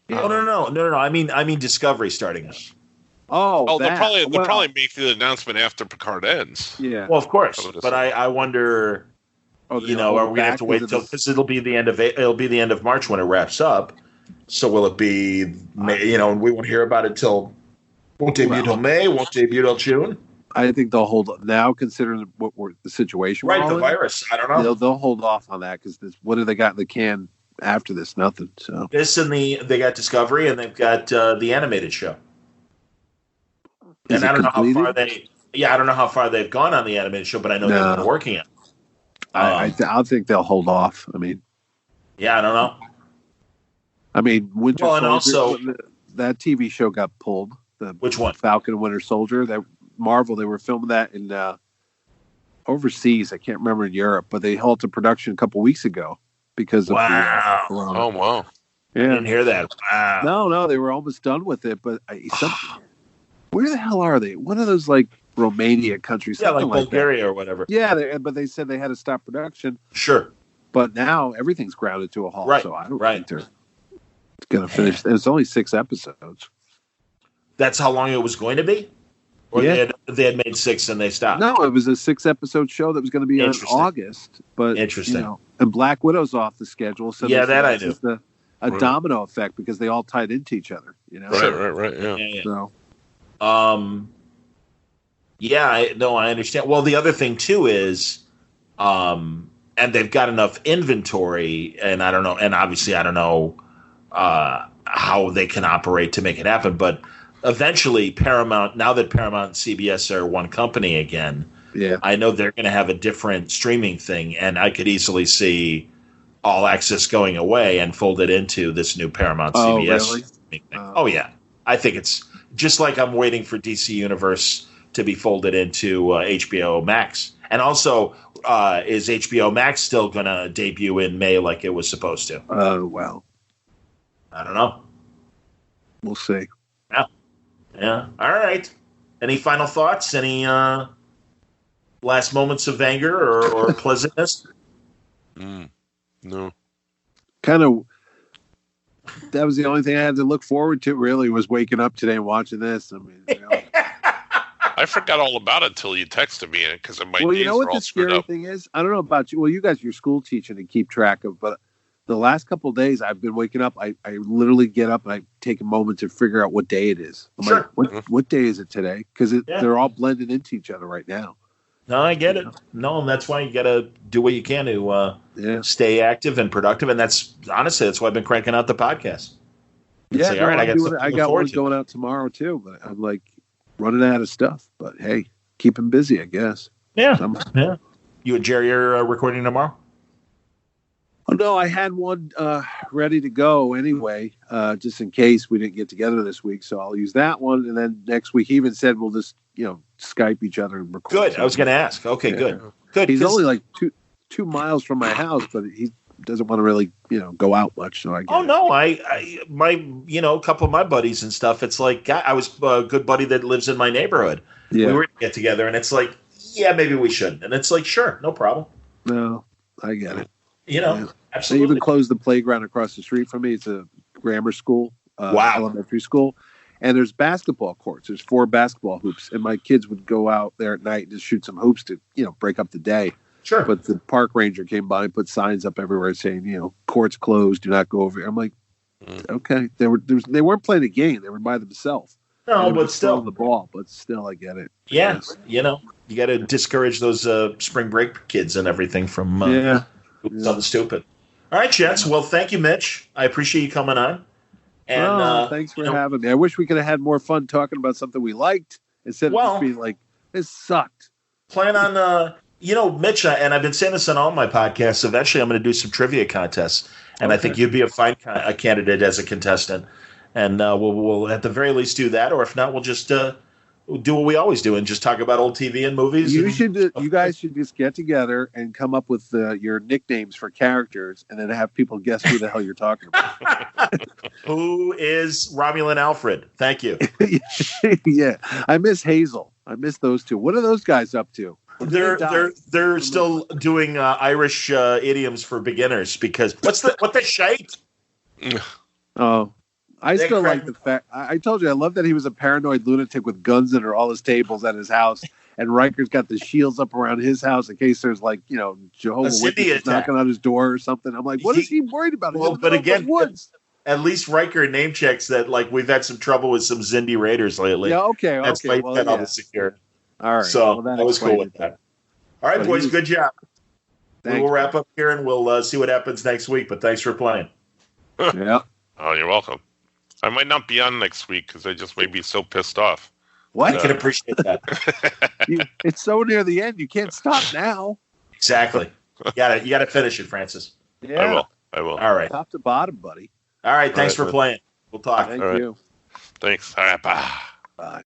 No. I mean Discovery starting up. They'll probably make the announcement after Picard ends. Yeah. Well, of course, but I wonder. Are we going to have to wait till because it'll be the end of March when it wraps up. So will it be May? And we won't hear about it till won't debut till May. Won't debut till June. I think they'll hold now, considering the situation. Right, the virus. I don't know. They'll hold off on that because what have they got in the can after this? Nothing. So this and they got Discovery and they've got the animated show. And I don't know how far I don't know how far they've gone on the animated show, but I know they've been working on it. I think they'll hold off. I mean, I don't know. I mean, Winter Soldier. And also that TV show got pulled. Which one? Falcon and Winter Soldier. That Marvel. They were filming that in overseas. I can't remember in Europe, but they halted production a couple weeks ago because of Corona. Oh wow! Yeah, I didn't hear that. Wow. No, they were almost done with it, but where the hell are they? One of those like Romania countries, like Bulgaria or whatever. Yeah, but they said they had to stop production. Sure, but now everything's grounded to a halt. Right. So I don't think they're going to finish. It's only 6 episodes. That's how long it was going to be? Or they had made 6 and they stopped? No, it was a 6-episode show that was going to be in August. But interesting. And Black Widow's off the schedule. So that I knew. A domino effect because they all tied into each other. Right. Yeah. So. I understand. Well, the other thing too is, and they've got enough inventory, and I don't know, and obviously I don't know how they can operate to make it happen, but eventually Paramount, now that Paramount and CBS are one company again, I know they're going to have a different streaming thing, and I could easily see All Access going away and folded into this new Paramount CBS really? thing. I think it's just like I'm waiting for DC Universe to be folded into HBO Max. And also, is HBO Max still going to debut in May like it was supposed to? Well. I don't know. We'll see. Yeah. All right. Any final thoughts? Any last moments of anger or pleasantness? No. Kind of. That was the only thing I had to look forward to. Really, was waking up today and watching this. I mean, I forgot all about it till you texted me because my well, days you know what the scary thing is? I don't know about you. Well, you guys, you're school teaching and keep track of, but the last couple of days I've been waking up. I literally get up and I take a moment to figure out what day it is. I'm like, what day is it today? Because they're all blended into each other right now. No, I get it. No, and that's why you got to do what you can to stay active and productive. And that's honestly, that's why I've been cranking out the podcast. I got one going out tomorrow too, but I'm like running out of stuff. But hey, keep him busy, I guess. Yeah. You and Jerry are recording tomorrow? Oh, no, I had one ready to go anyway, just in case we didn't get together this week. So I'll use that one. And then next week, he even said we'll just, Skype each other and record. Good. I was going to ask. Okay, good. He's only like 2 miles from my house, but he doesn't want to really, go out much. So I get no, my a couple of my buddies and stuff. It's like I was a good buddy that lives in my neighborhood. Yeah. We were to get together, and it's like, yeah, maybe we shouldn't. And it's like, sure, no problem. No, I get it. Absolutely. They even closed the playground across the street from me. It's a grammar school, elementary school. And there's basketball courts. There's 4 basketball hoops. And my kids would go out there at night and just shoot some hoops to, break up the day. Sure. But the park ranger came by and put signs up everywhere saying, courts closed, do not go over here. I'm like, okay. They weren't playing a game. They were by themselves. No, but still. The ball, but still I get it. Yeah. You got to discourage those spring break kids and everything from something stupid. All right, gents. Well, thank you, Mitch. I appreciate you coming on. And thanks for having me. I wish we could have had more fun talking about something we liked instead of just being like, this sucked. Plan on, Mitch, and I've been saying this on all my podcasts. Eventually, I'm going to do some trivia contests, and I think you'd be a fine candidate as a contestant. And we'll at the very least do that, or if not, we'll just do what we always do and just talk about old TV and movies. You guys should just get together and come up with your nicknames for characters, and then have people guess who the hell you're talking about. Who is Romulan Alfred? Thank you. Yeah, I miss Hazel. I miss those two. What are those guys up to? They're still doing Irish idioms for beginners because what the shite? Oh. I still like the fact. I told you I love that he was a paranoid lunatic with guns under all his tables at his house, and Riker's got the shields up around his house in case there's Jehovah's Witnesses knocking on his door or something. I'm like, what is he worried about? Well, but again, at least Riker name checks that we've had some trouble with some Xindi raiders lately. Yeah, okay. That's why he had all the security. All right, so I was cool with that. All right, boys, good job. Thanks, we'll wrap up here and we'll see what happens next week. But thanks for playing. Yeah. Oh, you're welcome. I might not be on next week because I just may be so pissed off. What? I can appreciate that. It's so near the end. You can't stop now. Exactly. You got to finish it, Francis. Yeah. I will. All right. Top to bottom, buddy. All right. Thanks for playing. We'll talk. Thank you. Thanks. All right. Bye. Bye.